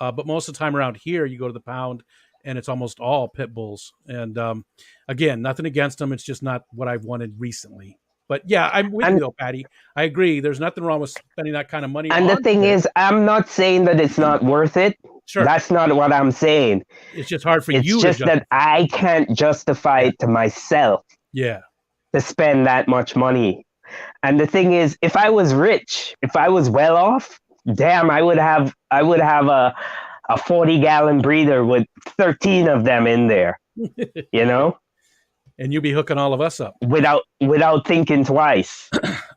but most of the time around here, you go to the pound and it's almost all pit bulls. And again, nothing against them. It's just not what I've wanted recently. But yeah, I'm with you though, Patty. I agree. There's nothing wrong with spending that kind of money. And the thing is, I'm not saying that it's not worth it. Sure. That's not what I'm saying. It's just hard for it's you. It's just that I can't justify it to myself. Yeah. To spend that much money. And the thing is, if I was rich, if I was well off, damn, I would have a 40-gallon breeder with 13 of them in there. You know? And you'll be hooking all of us up without thinking twice.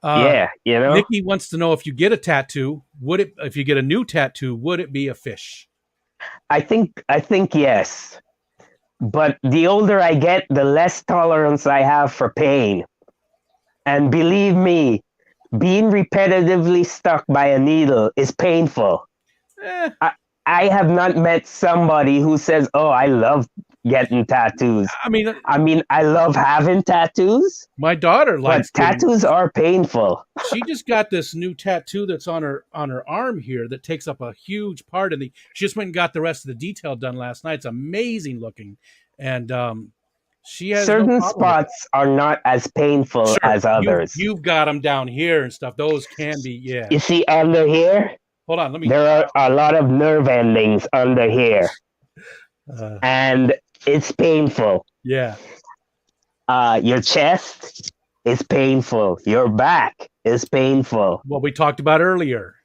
Yeah, you know. Nikki wants to know if you get a tattoo, if you get a new tattoo, would it be a fish? I think yes. But the older I get, the less tolerance I have for pain. And believe me, being repetitively stuck by a needle is painful. I have not met somebody who says, "Oh, I love getting tattoos." I mean, I love having tattoos. My daughter likes tattoos are painful. She just got this new tattoo that's on her arm here that takes up a huge part of she just went and got the rest of the detail done last night. It's amazing looking, and she has certain spots are not as painful as others. You've got them down here and stuff. Those can be, yeah. You see under here. Hold on, let me. There are a lot of nerve endings under here, and it's painful. Yeah. Your chest is painful. Your back is painful. What we talked about earlier.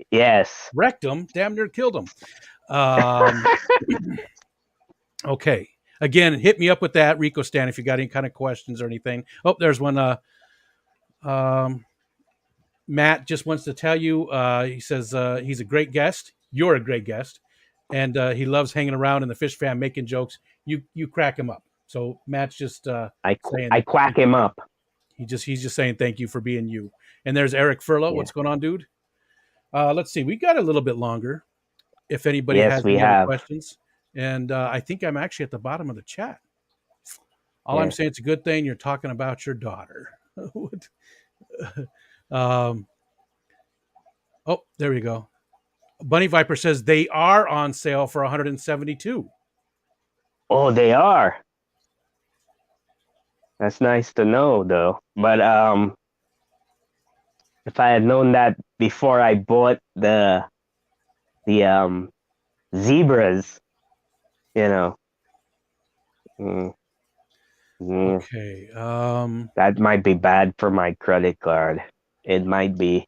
Yes. Wrecked them. Damn near killed them. Okay. Again, hit me up with that, Rico Stan, if you got any kind of questions or anything. Oh, there's one. Matt just wants to tell you, he says he's a great guest. You're a great guest. And he loves hanging around in the fish fam making jokes. You crack him up. So Matt's just I quack him up. He's just saying thank you for being you. And there's Eric Furlow. Yeah. What's going on, dude? Let's see. We got a little bit longer. If anybody has any other questions. And I think I'm actually at the bottom of the chat. All I'm saying, it's a good thing you're talking about your daughter. Oh, there we go. Bunny Viper says they are on sale for $172. Oh, they are. That's nice to know, though. But if I had known that before I bought the zebras, you know. Okay. That might be bad for my credit card. It might be.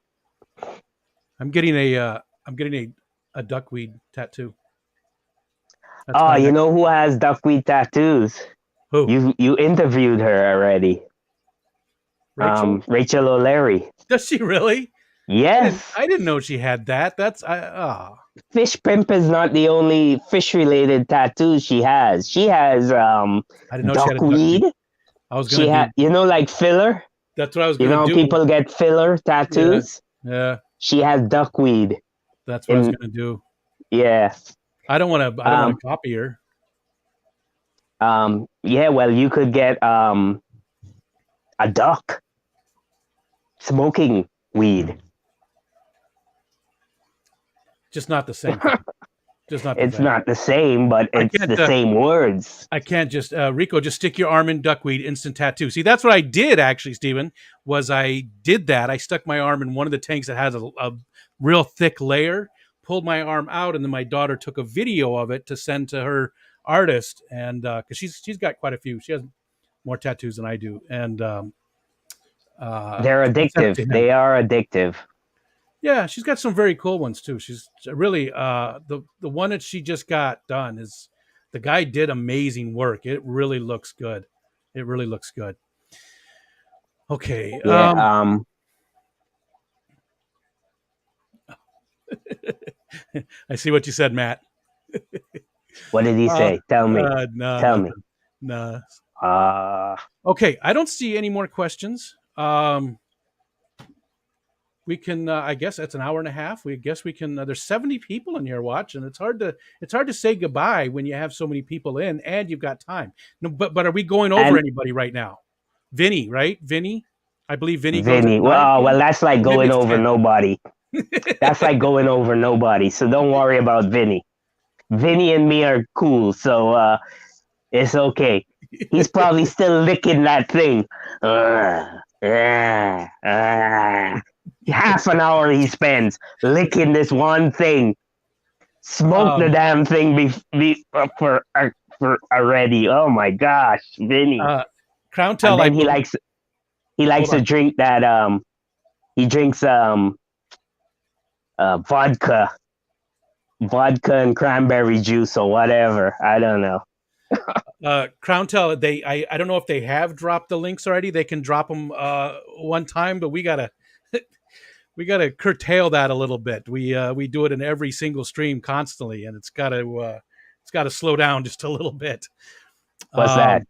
I'm getting a duckweed tattoo. You know who has duckweed tattoos? Who? You interviewed her already. Rachel? Rachel O'Leary. Does she really? Yes. I didn't know she had that. Fish Pimp is not the only fish-related tattoos she has. She has I didn't know duckweed. I was gonna you know, like filler. That's what I was gonna do. People get filler tattoos. Yeah. She has duckweed. That's what I was gonna do. Yeah. I don't want to copy her. Yeah, well, you could get a duck smoking weed. Just not the same thing. Just not the It's thing. not the same, but I it's can't, the same words. I can't just Rico, just stick your arm in duckweed, instant tattoo. See, that's what I did actually, Stephen. Was I did that? I stuck my arm in one of the tanks that has a real thick layer, pulled my arm out, and then my daughter took a video of it to send to her artist, and because she's got quite a few, she has more tattoos than I do, and They're she sent it addictive. to him. They are addictive. Yeah, she's got some very cool ones too. She's really the one that she just got done is the guy did amazing work. It really looks good. It really looks good. Okay. Yeah. I see what you said, Matt. What did he say? Tell me. No, Tell me. no. Okay. I don't see any more questions. We can, I guess that's an hour and a half. We guess we can. There's 70 people in here watching. It's hard to say goodbye when you have so many people in and you've got time. No, but are we going over anybody right now? Vinny, right? Vinny, I believe Vinny. Vinny. Well, that's like going over nobody. That's like going over nobody. So don't worry about Vinny. Vinny and me are cool, so it's okay. He's probably still licking that thing. Half an hour he spends licking this one thing. Smoke the damn thing for already. Oh my gosh, Vinny. Crown Tell, he likes to drink that. He drinks vodka and cranberry juice or whatever. I don't know. Crown Tell, I don't know if they have dropped the links already. They can drop them one time, but we gotta curtail that a little bit. We do it in every single stream constantly, and it's gotta slow down just a little bit. What's that?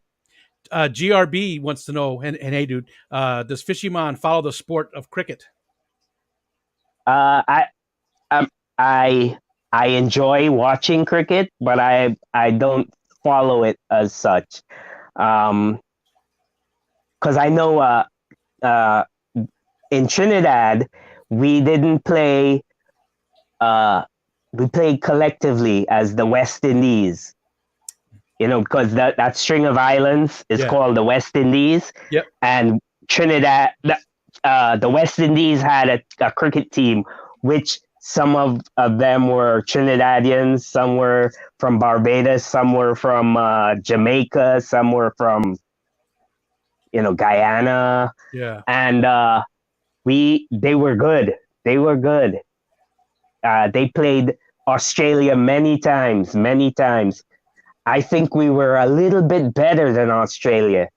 GRB wants to know, and hey, dude, does Fishiemon follow the sport of cricket? I enjoy watching cricket, but I don't follow it as such. Because I know in Trinidad we didn't play. We played collectively as the West Indies. You know, because that string of islands is called the West Indies. Yep. And Trinidad, the West Indies had a cricket team, which some of them were Trinidadians, some were from Barbados, some were from Jamaica, some were from, Guyana. Yeah. And they were good. They were good. They played Australia many times. I think we were a little bit better than Australia,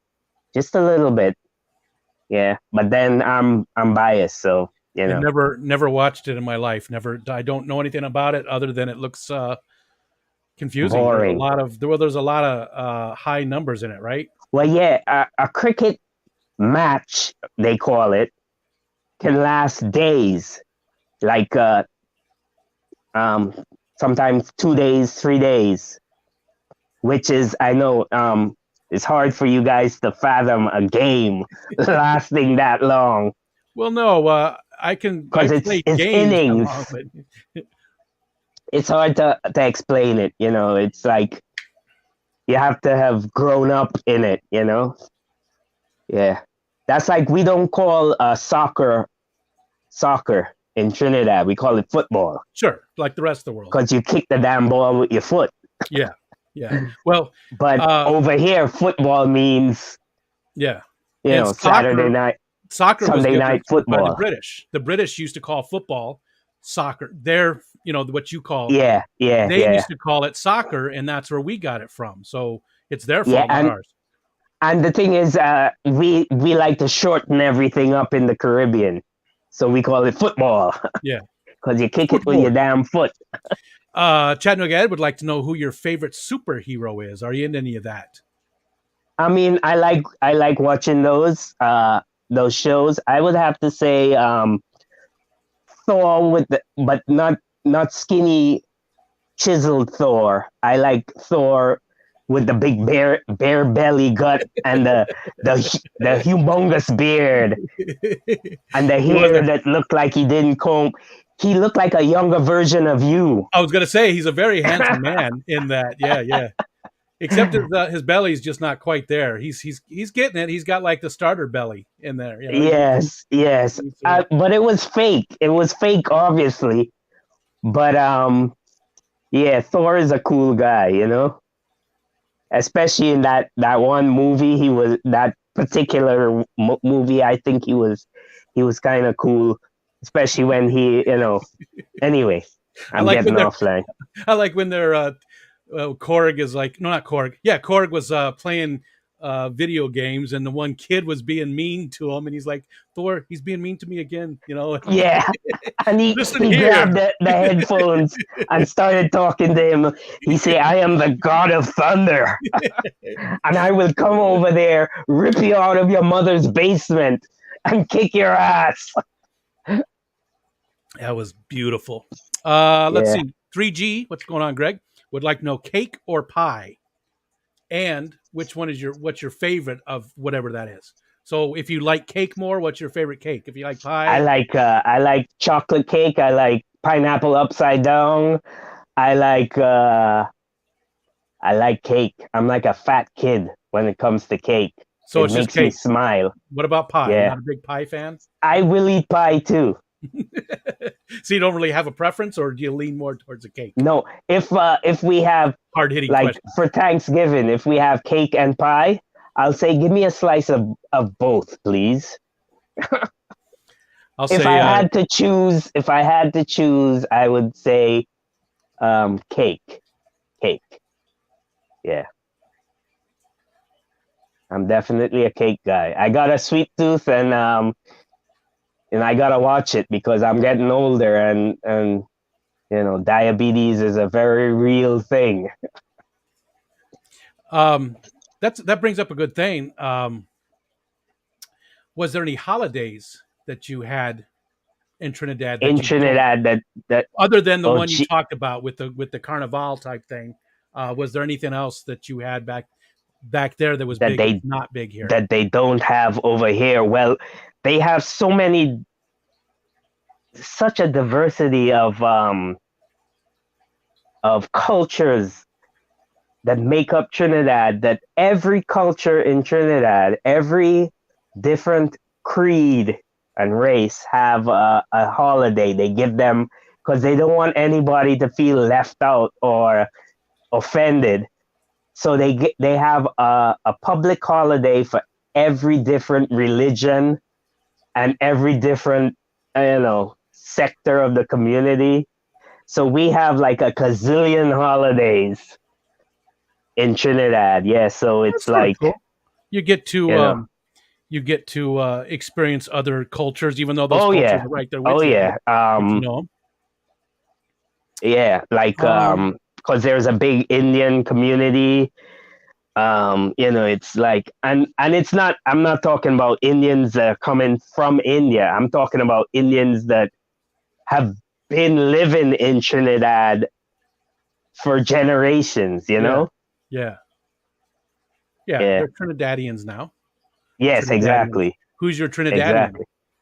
just a little bit. Yeah, but then I'm biased, so I never watched it in my life. I don't know anything about it other than it looks confusing. Boring. There's a lot of high numbers in it, right? Well, yeah, a cricket match, they call it, can last days, like sometimes 2 days, 3 days. Which is, I know, it's hard for you guys to fathom a game lasting that long. Well, no, I can. Because it's innings. It's hard to explain it, It's like you have to have grown up in it, Yeah. That's like we don't call soccer in Trinidad. We call it football. Sure, like the rest of the world. Because you kick the damn ball with your foot. Yeah. Yeah. Well, but over here, football means Saturday night, Sunday night football. By the British used to call football soccer. They're what you call They used to call it soccer, and that's where we got it from. So it's their fault, not ours. And the thing is, we like to shorten everything up in the Caribbean, so we call it football. Yeah, because you kick it with your damn foot. Chattanooga Ed would like to know who your favorite superhero is. Are you into any of that? I mean, I like watching those shows. I would have to say Thor but not skinny, chiseled Thor. I like Thor with the big bear belly gut and the humongous beard and the hair that looked like he didn't comb. he looked like a younger version of you. I was gonna say he's a very handsome man in that. Yeah, yeah. Except his belly's just not quite there. He's getting it. He's got like the starter belly in there. You know. Yes, yes. But it was fake. It was fake, obviously. But yeah, Thor is a cool guy, you know. Especially in that one movie, he was that particular movie. I think he was kind of cool, especially when he, you know. Anyway, I'm like getting offline. I like when they're Korg is like, no, not Korg. Yeah, Korg was playing video games, and the one kid was being mean to him, and he's like, Thor, he's being mean to me again, you know. Yeah, and he grabbed the headphones and started talking to him. He said, I am the god of thunder, and I will come over there, rip you out of your mother's basement, and kick your ass. That was beautiful. Let's see. 3G, what's going on, Greg? Would like to know cake or pie, and what's your favorite of whatever that is. So if you like cake more, what's your favorite cake? If you like pie, I like chocolate cake. I like pineapple upside down. I like cake. I'm like a fat kid when it comes to cake. So it makes me smile. What about pie? Yeah. You're not a big pie fan? I will eat pie too. So you don't really have a preference, or do you lean more towards a cake? No, if we have hard-hitting like question. For Thanksgiving, if we have cake and pie, I'll say give me a slice of both, please. If I had to choose, I would say cake. Yeah. I'm definitely a cake guy. I got a sweet tooth, and I gotta watch it because I'm getting older, and you know, diabetes is a very real thing. That brings up a good thing. Was there any holidays that you had in Trinidad? That other than the one you talked about with the Carnival type thing, was there anything else that you had back there that was not big here, that they don't have over here? Well, they have such a diversity of cultures that make up Trinidad, that every culture in Trinidad, every different creed and race have a holiday they give them, because they don't want anybody to feel left out or offended. So they have a public holiday for every different religion and every different, sector of the community. So we have like a gazillion holidays in Trinidad. Yeah, so it's like cool. You get to experience other cultures, even though those cultures are right there with you. Yeah. Yeah, like because there's a big Indian community. It's like, and it's not, I'm not talking about Indians that are coming from India. I'm talking about Indians that have been living in Trinidad for generations, you know? Yeah. They're Trinidadians now. Yes, Trinidadians. Exactly. Who's your Trinidadian?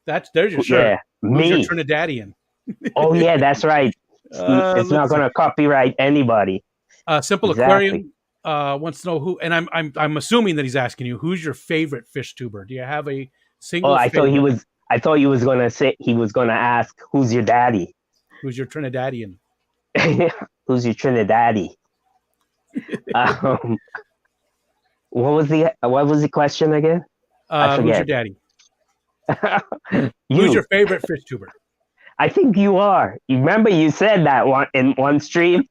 Exactly. There's your shirt. Yeah, Who's me. your Trinidadian? Oh yeah, that's right. It's not going to copyright anybody. Simple Aquarium wants to know who, and I'm assuming that he's asking you, who's your favorite fish tuber? Do you have a single? I thought he was going to say, he was going to ask, who's your daddy? Who's your Trinidadian? Who's your Trinidaddy? What was the question again? I forget. Who's your daddy? Who's your favorite fish tuber? I think you are. You remember you said that in one stream?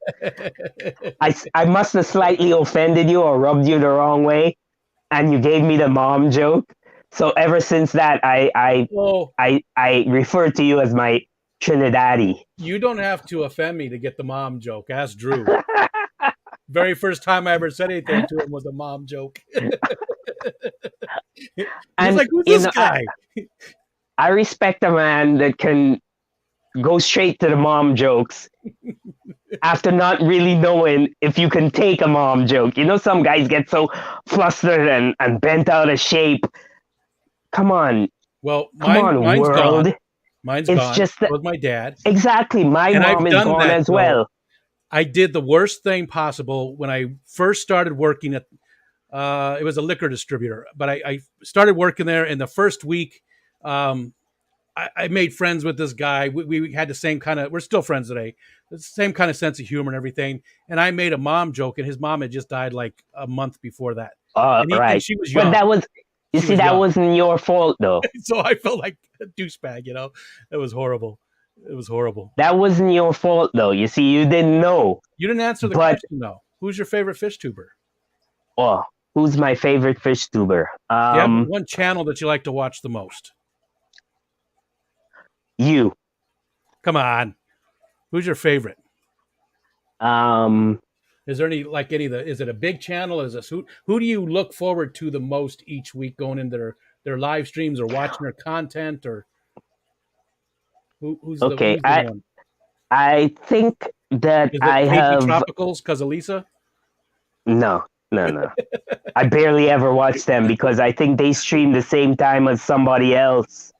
I must have slightly offended you or rubbed you the wrong way, and you gave me the mom joke. So ever since that, I refer to you as my Trinidaddy. You don't have to offend me to get the mom joke. Ask Drew. Very first time I ever said anything to him was a mom joke. He's like, who's this guy? I respect a man that can go straight to the mom jokes after not really knowing if you can take a mom joke. You know, some guys get so flustered and bent out of shape. Come on. Well, mine's world. gone. Mine's It's gone. just that With my dad, exactly my and I've mom is done gone that as though. well. I did the worst thing possible when I first started working at. It was a liquor distributor, but I started working there. In the first week, um, I made friends with this guy. We had the same kind of. We're still friends today. The same kind of sense of humor and everything. And I made a mom joke, and his mom had just died like a month before that, and Right. she was But young. that was, you She see, was that young, wasn't your fault though. so I felt like a douchebag. It was horrible. It was horrible. That wasn't your fault though. You see, you didn't know. You didn't answer the But question though. Who's your favorite fish tuber? oh, who's my favorite fish tuber? Do you have one channel that you like to watch the most? You. Come on. Who's your favorite? Um, Is there any like any of the? Is it a big channel? Is this who do you look forward to the most each week going into their live streams or watching their content or okay. who's the one? I think that Is I it KP have Tropicals because of Lisa? no, no. I barely ever watch them because I think they stream the same time as somebody else.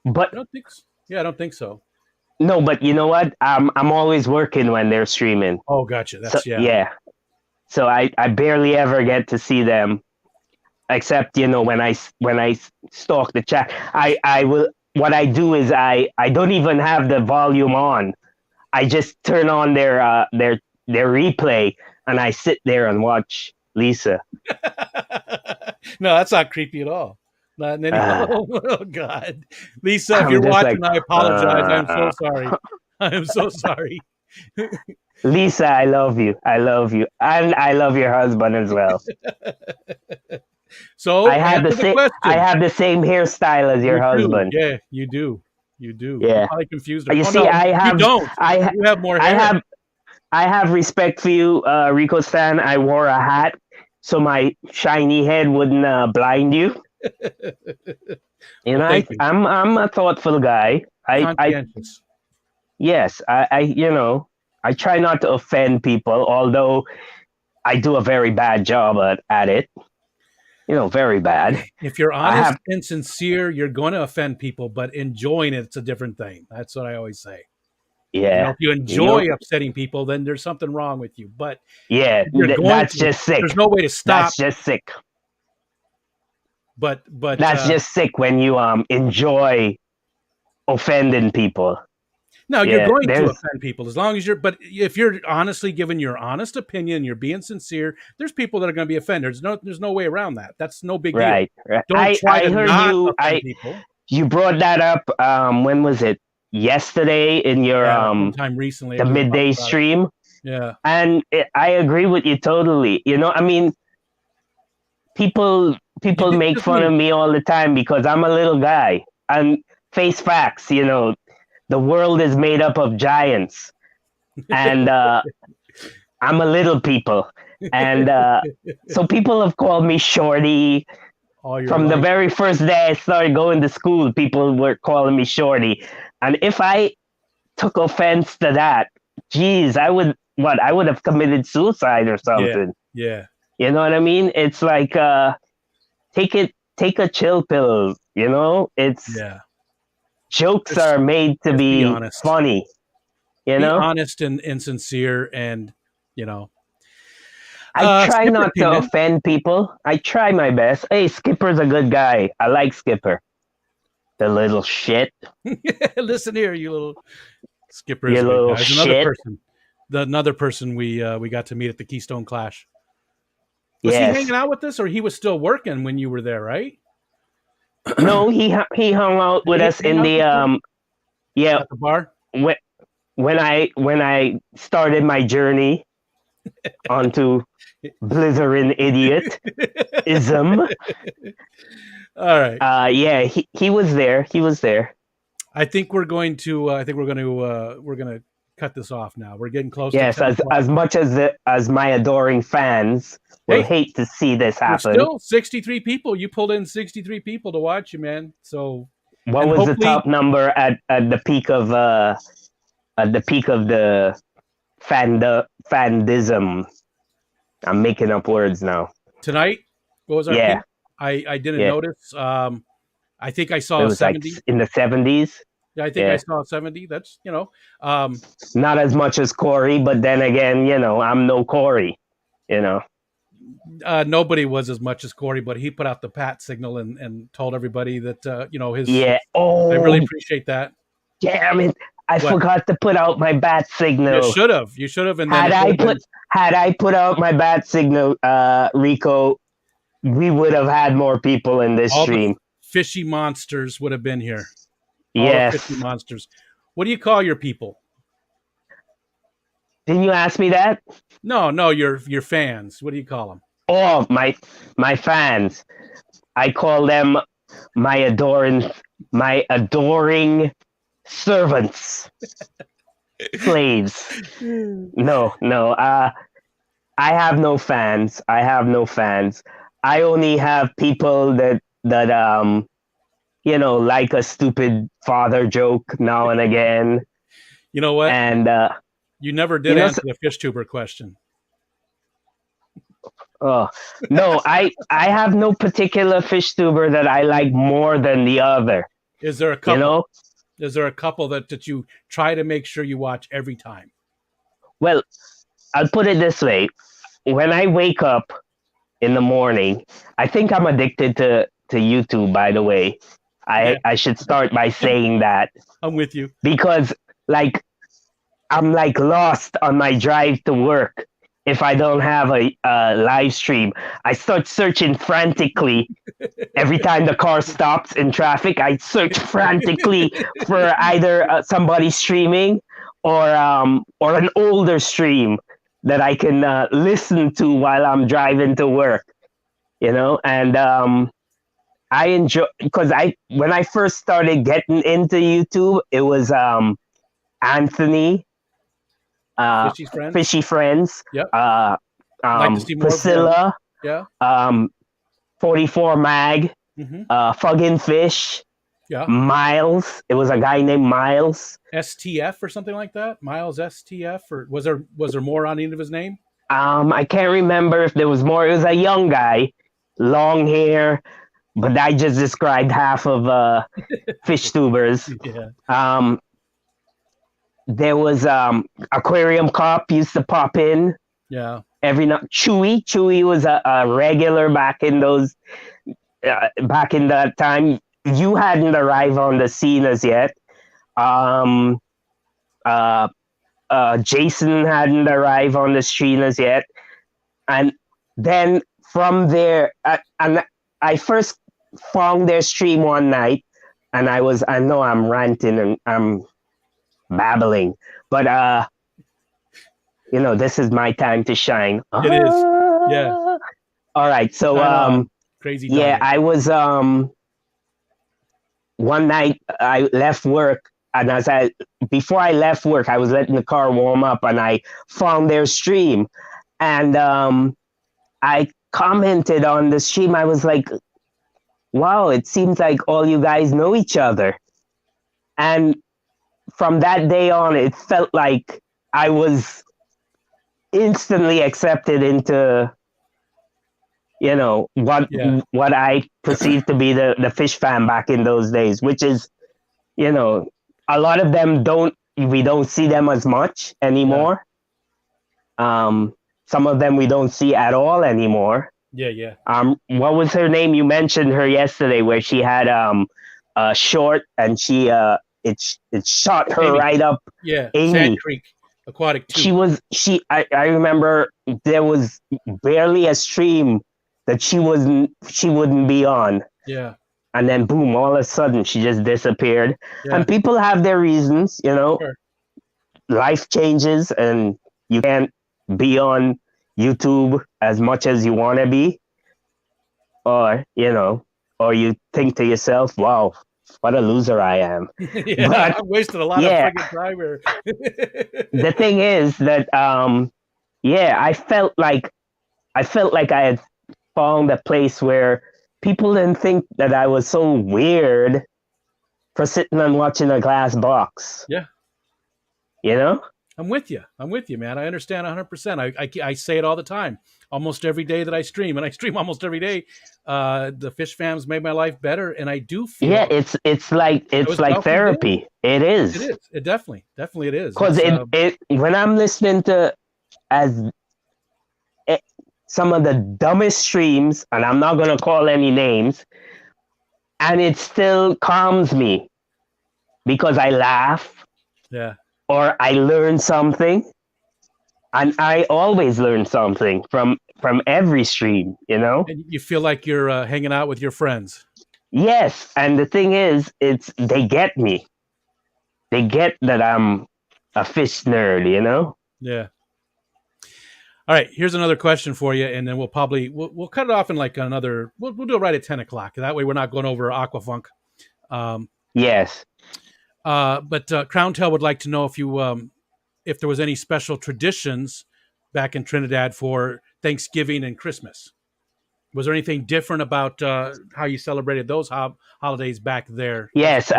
But I don't think so. Yeah, I don't think so. no, but you know what? I'm always working when they're streaming. Oh, gotcha. So That's yeah. yeah. So I barely ever get to see them, except when I stalk the chat. I will. What I do is I don't even have the volume on. I just turn on their replay and I sit there and watch Lisa. No, that's not creepy at all. Not in any. Oh God, Lisa, if I'm you're just watching, like, I apologize. I'm so sorry. I am so sorry. Lisa, I love you. I love you, and I love your husband as well. So answer the question. I have the same hairstyle as your You do. husband. Yeah, you do. You do. Yeah. I'm probably confused. You Oh, see, no, I have you don't. I You have more hair. I have respect for you, Rico Stan. I wore a hat so my shiny head wouldn't blind you. Well, thank you. I'm a thoughtful guy. Conscientious. Yes, I try not to offend people, although I do a very bad job at it. Very bad. If you're honest and sincere, you're going to offend people, but enjoying it's a different thing. That's what I always say. Yeah. If you enjoy upsetting people, then there's something wrong with you. But yeah, that's just sick. There's no way to stop. That's just sick. But that's just sick when you enjoy offending people. No, you're going to offend people as long as but if you're honestly giving your honest opinion, you're being sincere, there's people that are going to be offended. There's no way around that. That's no big deal. Right. Don't try to heard not offend people. You brought that up, when was it? Yesterday in your time recently, the midday stream. Yeah. And I agree with you totally. I mean, people make fun of me all the time because I'm a little guy. And face facts, the world is made up of giants, and I'm a little people, and so people have called me Shorty. From the very first day I started going to school, people were calling me Shorty, and if I took offense to that, geez, I would have committed suicide or something. Yeah. You know what I mean? It's like take a chill pill. It's jokes are made to be funny. Be honest and sincere, and I try not to offend people. I try my best. Hey, Skipper's a good guy. I like Skipper. The little shit. Listen here, you little Skipper. You little shit. Another person we got to meet at the Keystone Clash. Was he hanging out with us, or he was still working when you were there, right? No, he hung out with us in the at the bar. When I started my journey onto blithering idiot-ism. All right. Yeah, he was there. He was there. I think we're going to cut this off now. We're getting close. Yes, as much as my adoring fans will hate to see this happen. Still 63 people. You pulled in 63 people to watch you, man. So what was the top number at the peak of the fandism? I'm making up words now. Tonight? What was our peak? I didn't notice. I think I saw it was 70. Like in the 70s. Yeah, I think I Yeah, saw 70. That's, um, not as much as Corey, but then again, I'm no Corey. You know. nobody was as much as Corey, but he put out the pat signal and told everybody that, his. Yeah. I really Oh, appreciate that. damn it! I What forgot to put out my bat you signal. should have, you should have, and then Had it would I have been put had I put out my bat signal, Rico, we would have had more people in this all the stream. fishy monsters would have been here. All the fishy Yes. monsters. What do you call your people? Didn't you ask me that? No, no, your fans. What do you call them? Oh, my fans. I call them my adoring servants, slaves. No, no. I have no fans. I have no fans. I only have people that like a stupid father joke now and again. You know what? And You never you did know, answer the fish tuber question. oh no, I have no particular fish tuber that I like more than the other. Is there a You couple? know, Is there a couple that you try to make sure you watch every time? well, I'll put it this way: when I wake up in the morning, I think I'm addicted to YouTube. By the way, Yeah, I should start by saying that I'm with you. because like I'm like lost on my drive to work. If I don't have a live stream, I start searching frantically. Every time the car stops in traffic, I search frantically for either somebody streaming or an older stream that I can listen to while I'm driving to work. And I enjoy because I when I first started getting into YouTube, it was Anthony, Fishy's friends. Fishy Friends, Yep. uh, Like to see more of them. Priscilla, Yeah. 44 Mag, Hmm. Fuggin' Fish, Yeah. Miles. It was a guy named Miles. STF or something like that. Miles STF, or was there more on the end of his name? I can't remember if there was more. It was a young guy, long hair, but I just described half of fish tubers. Yeah. There was Aquarium Cop used to pop in Yeah. every night. Chewy was a regular back in back in that time. You hadn't arrived on the scene as yet. Um, uh, Jason hadn't arrived on the scene as yet, and then from there, and I first found their stream one night, and I know I'm ranting and I'm babbling, but this is my time to shine. It is. Yeah. All right, so Right on. Crazy. yeah, Diet. I was one night I left work, and before I left work, I was letting the car warm up, and I found their stream, and I commented on the stream. I was like, "Wow, it seems like all you guys know each other," and from that day on, it felt like I was instantly accepted into Yeah. what I perceived to be the fish fan back in those days, which is a lot of them we don't see them as much anymore. Some of them we don't see at all anymore. Yeah. Yeah. What was her name? You mentioned her yesterday, where she had a short and she it shot her Amy. right up. Yeah. Amy. Sand Creek Aquatic 2. I remember there was barely a stream that she wouldn't be on, Yeah. and then boom, all of a sudden she just disappeared. Yeah. And people have their reasons, Sure. life changes and you can't be on YouTube as much as you want to be, or you think to yourself, wow, what a loser I am. Yeah. But I wasted a lot yeah. of freaking time here. The thing is that I felt like I had found a place where people didn't think that I was so weird for sitting and watching a glass box. Yeah. You know? I'm with you, man. I understand 100%. I say it all the time. almost every day that I stream, and I stream almost every day. The fish fams made my life better, and I do Yeah, feel I it's was like welcomed in. therapy. It It is. is. It definitely it is. Because It's it when I'm listening to as eh, some of the dumbest streams, and I'm not gonna call any names, and it still calms me because I laugh yeah. or I learn something, and I always learn something from every stream. You know. And you feel like you're hanging out with your friends. Yes, and the thing is, it's they get me. They get that I'm a fish nerd. You know. Yeah. All right. Here's another question for you, and then we'll cut it off in like another. We'll do it right at 10 o'clock. That way, we're not going over Aquafunk. Um, Yes. but Crown Tail would like to know if there was any special traditions back in Trinidad for Thanksgiving and Christmas. Was there anything different about how you celebrated those holidays back there? Yes.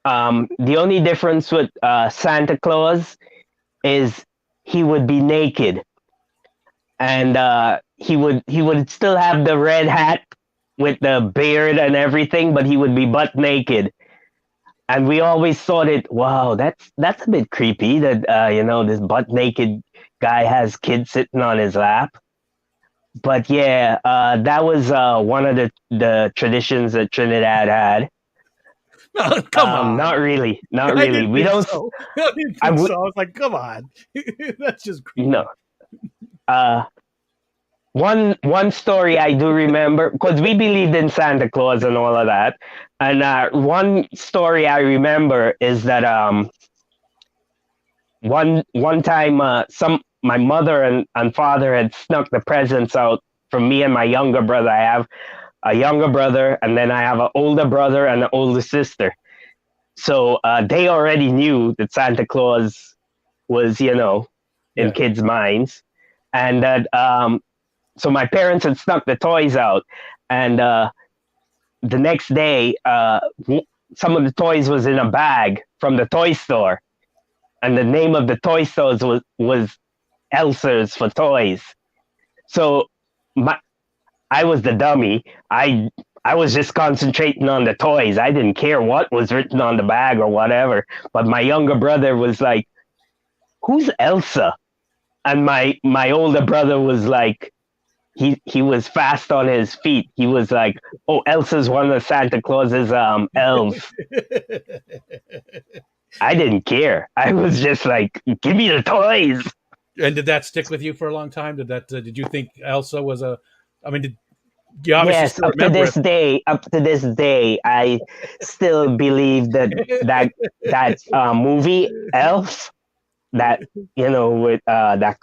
The only difference with Santa Claus is he would be naked, and he would still have the red hat with the beard and everything, but he would be butt naked. And we always thought it, wow, that's a bit creepy that this butt naked guy has kids sitting on his lap. But yeah, that was one of the traditions that Trinidad had. Come on. Not really, not I really. didn't We think don't. so. I didn't I think would so. I was like, come on. That's just creepy. no. Uh, one story I do remember because we believed in Santa Claus and all of that, and one story I remember is that one time my mother and father had snuck the presents out from me and my younger brother. I have a younger brother, and then I have an older brother and an older sister. So they already knew that Santa Claus was, in kids' minds, and that so my parents had snuck the toys out, and the next day, some of the toys was in a bag from the toy store, and the name of the toy stores was Elsa's for toys. So I was the dummy. I was just concentrating on the toys. I didn't care what was written on the bag or whatever. But my younger brother was like, "Who's Elsa?" And my older brother was like, he was fast on his feet. He was like, "Oh, Elsa's one of Santa Claus's elves." I didn't care. I was just like, "Give me the toys." And did that stick with you for a long time? Did you think Elsa was a? I mean, did you obviously Yes, still remember it? up to this day, I still believe that movie Elf, that with that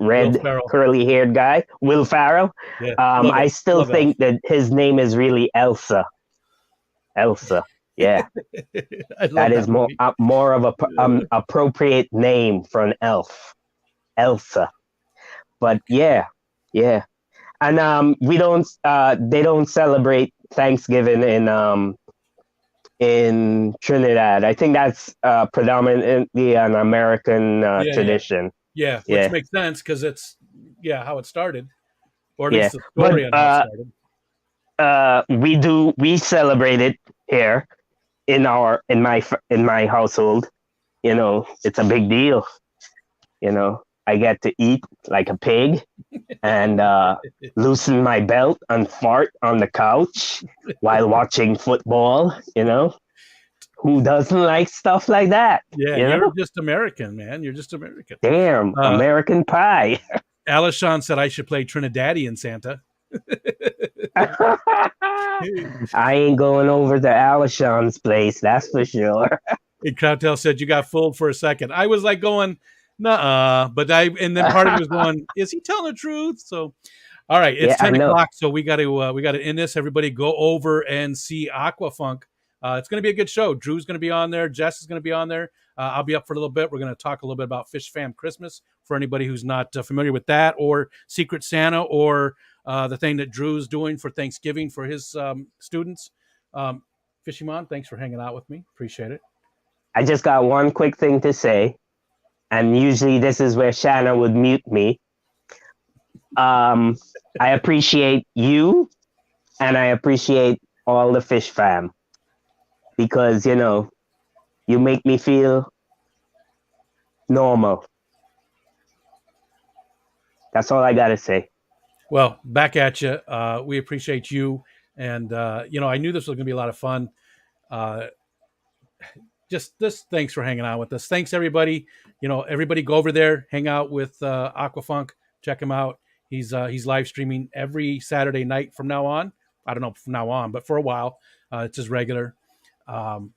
Will Ferrell. curly haired guy, Will Farrell. Yeah, love I it. still Love think that his name is really Elsa. Elsa. Yeah, I love that is movie. more of a appropriate name for an elf, Elsa. But yeah, yeah. And we don't. They don't celebrate Thanksgiving in Trinidad. I think that's predominantly an American Yeah. tradition. Yeah, Yeah. which makes sense because it's how it started, or at Yeah, least the story but on how it started. we celebrate it here in my household. It's a big deal. I get to eat like a pig and loosen my belt and fart on the couch while watching football. Who doesn't like stuff like that? Yeah, you're just American, man. You're just American. Damn, American pie. Alishon said I should play Trinidadian Santa. I ain't going over to Alishon's place, that's for sure. And Crowdtail said you got fooled for a second. I was like going, nah, and then part of me was going, is he telling the truth? So, all right, it's 10 o'clock, so we got to end this. Everybody, go over and see Aquafunk. It's going to be a good show. Drew's going to be on there. Jess is going to be on there. I'll be up for a little bit. We're going to talk a little bit about Fish Fam Christmas for anybody who's not familiar with that, or Secret Santa, or the thing that Drew's doing for Thanksgiving for his students. Fishiemon, thanks for hanging out with me. Appreciate it. I just got one quick thing to say, and usually this is where Shanna would mute me. I appreciate you, and I appreciate all the fish fam because you make me feel normal. That's all I gotta say. Well, back at you. We appreciate you, and I knew this was going to be a lot of fun. Uh, just thanks for hanging out with us. Thanks everybody. Everybody go over there, hang out with Aquafunk. Check him out. He's live streaming every Saturday night from now on. I don't know from now on, but for a while, it's his regular. Um,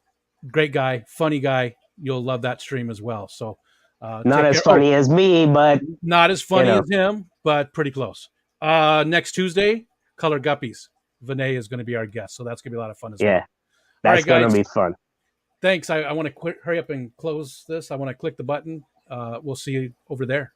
Great guy, funny guy. You'll love that stream as well. So Not take as care. Oh, funny as me, but not as funny know. as him, but pretty close. Next Tuesday, Color Guppies. Vinay is going to be our guest, so that's going to be a lot of fun as well. Yeah, All that's right, guys. gonna be fun. Thanks. I want to hurry up and close this. I want to click the button. We'll see you over there.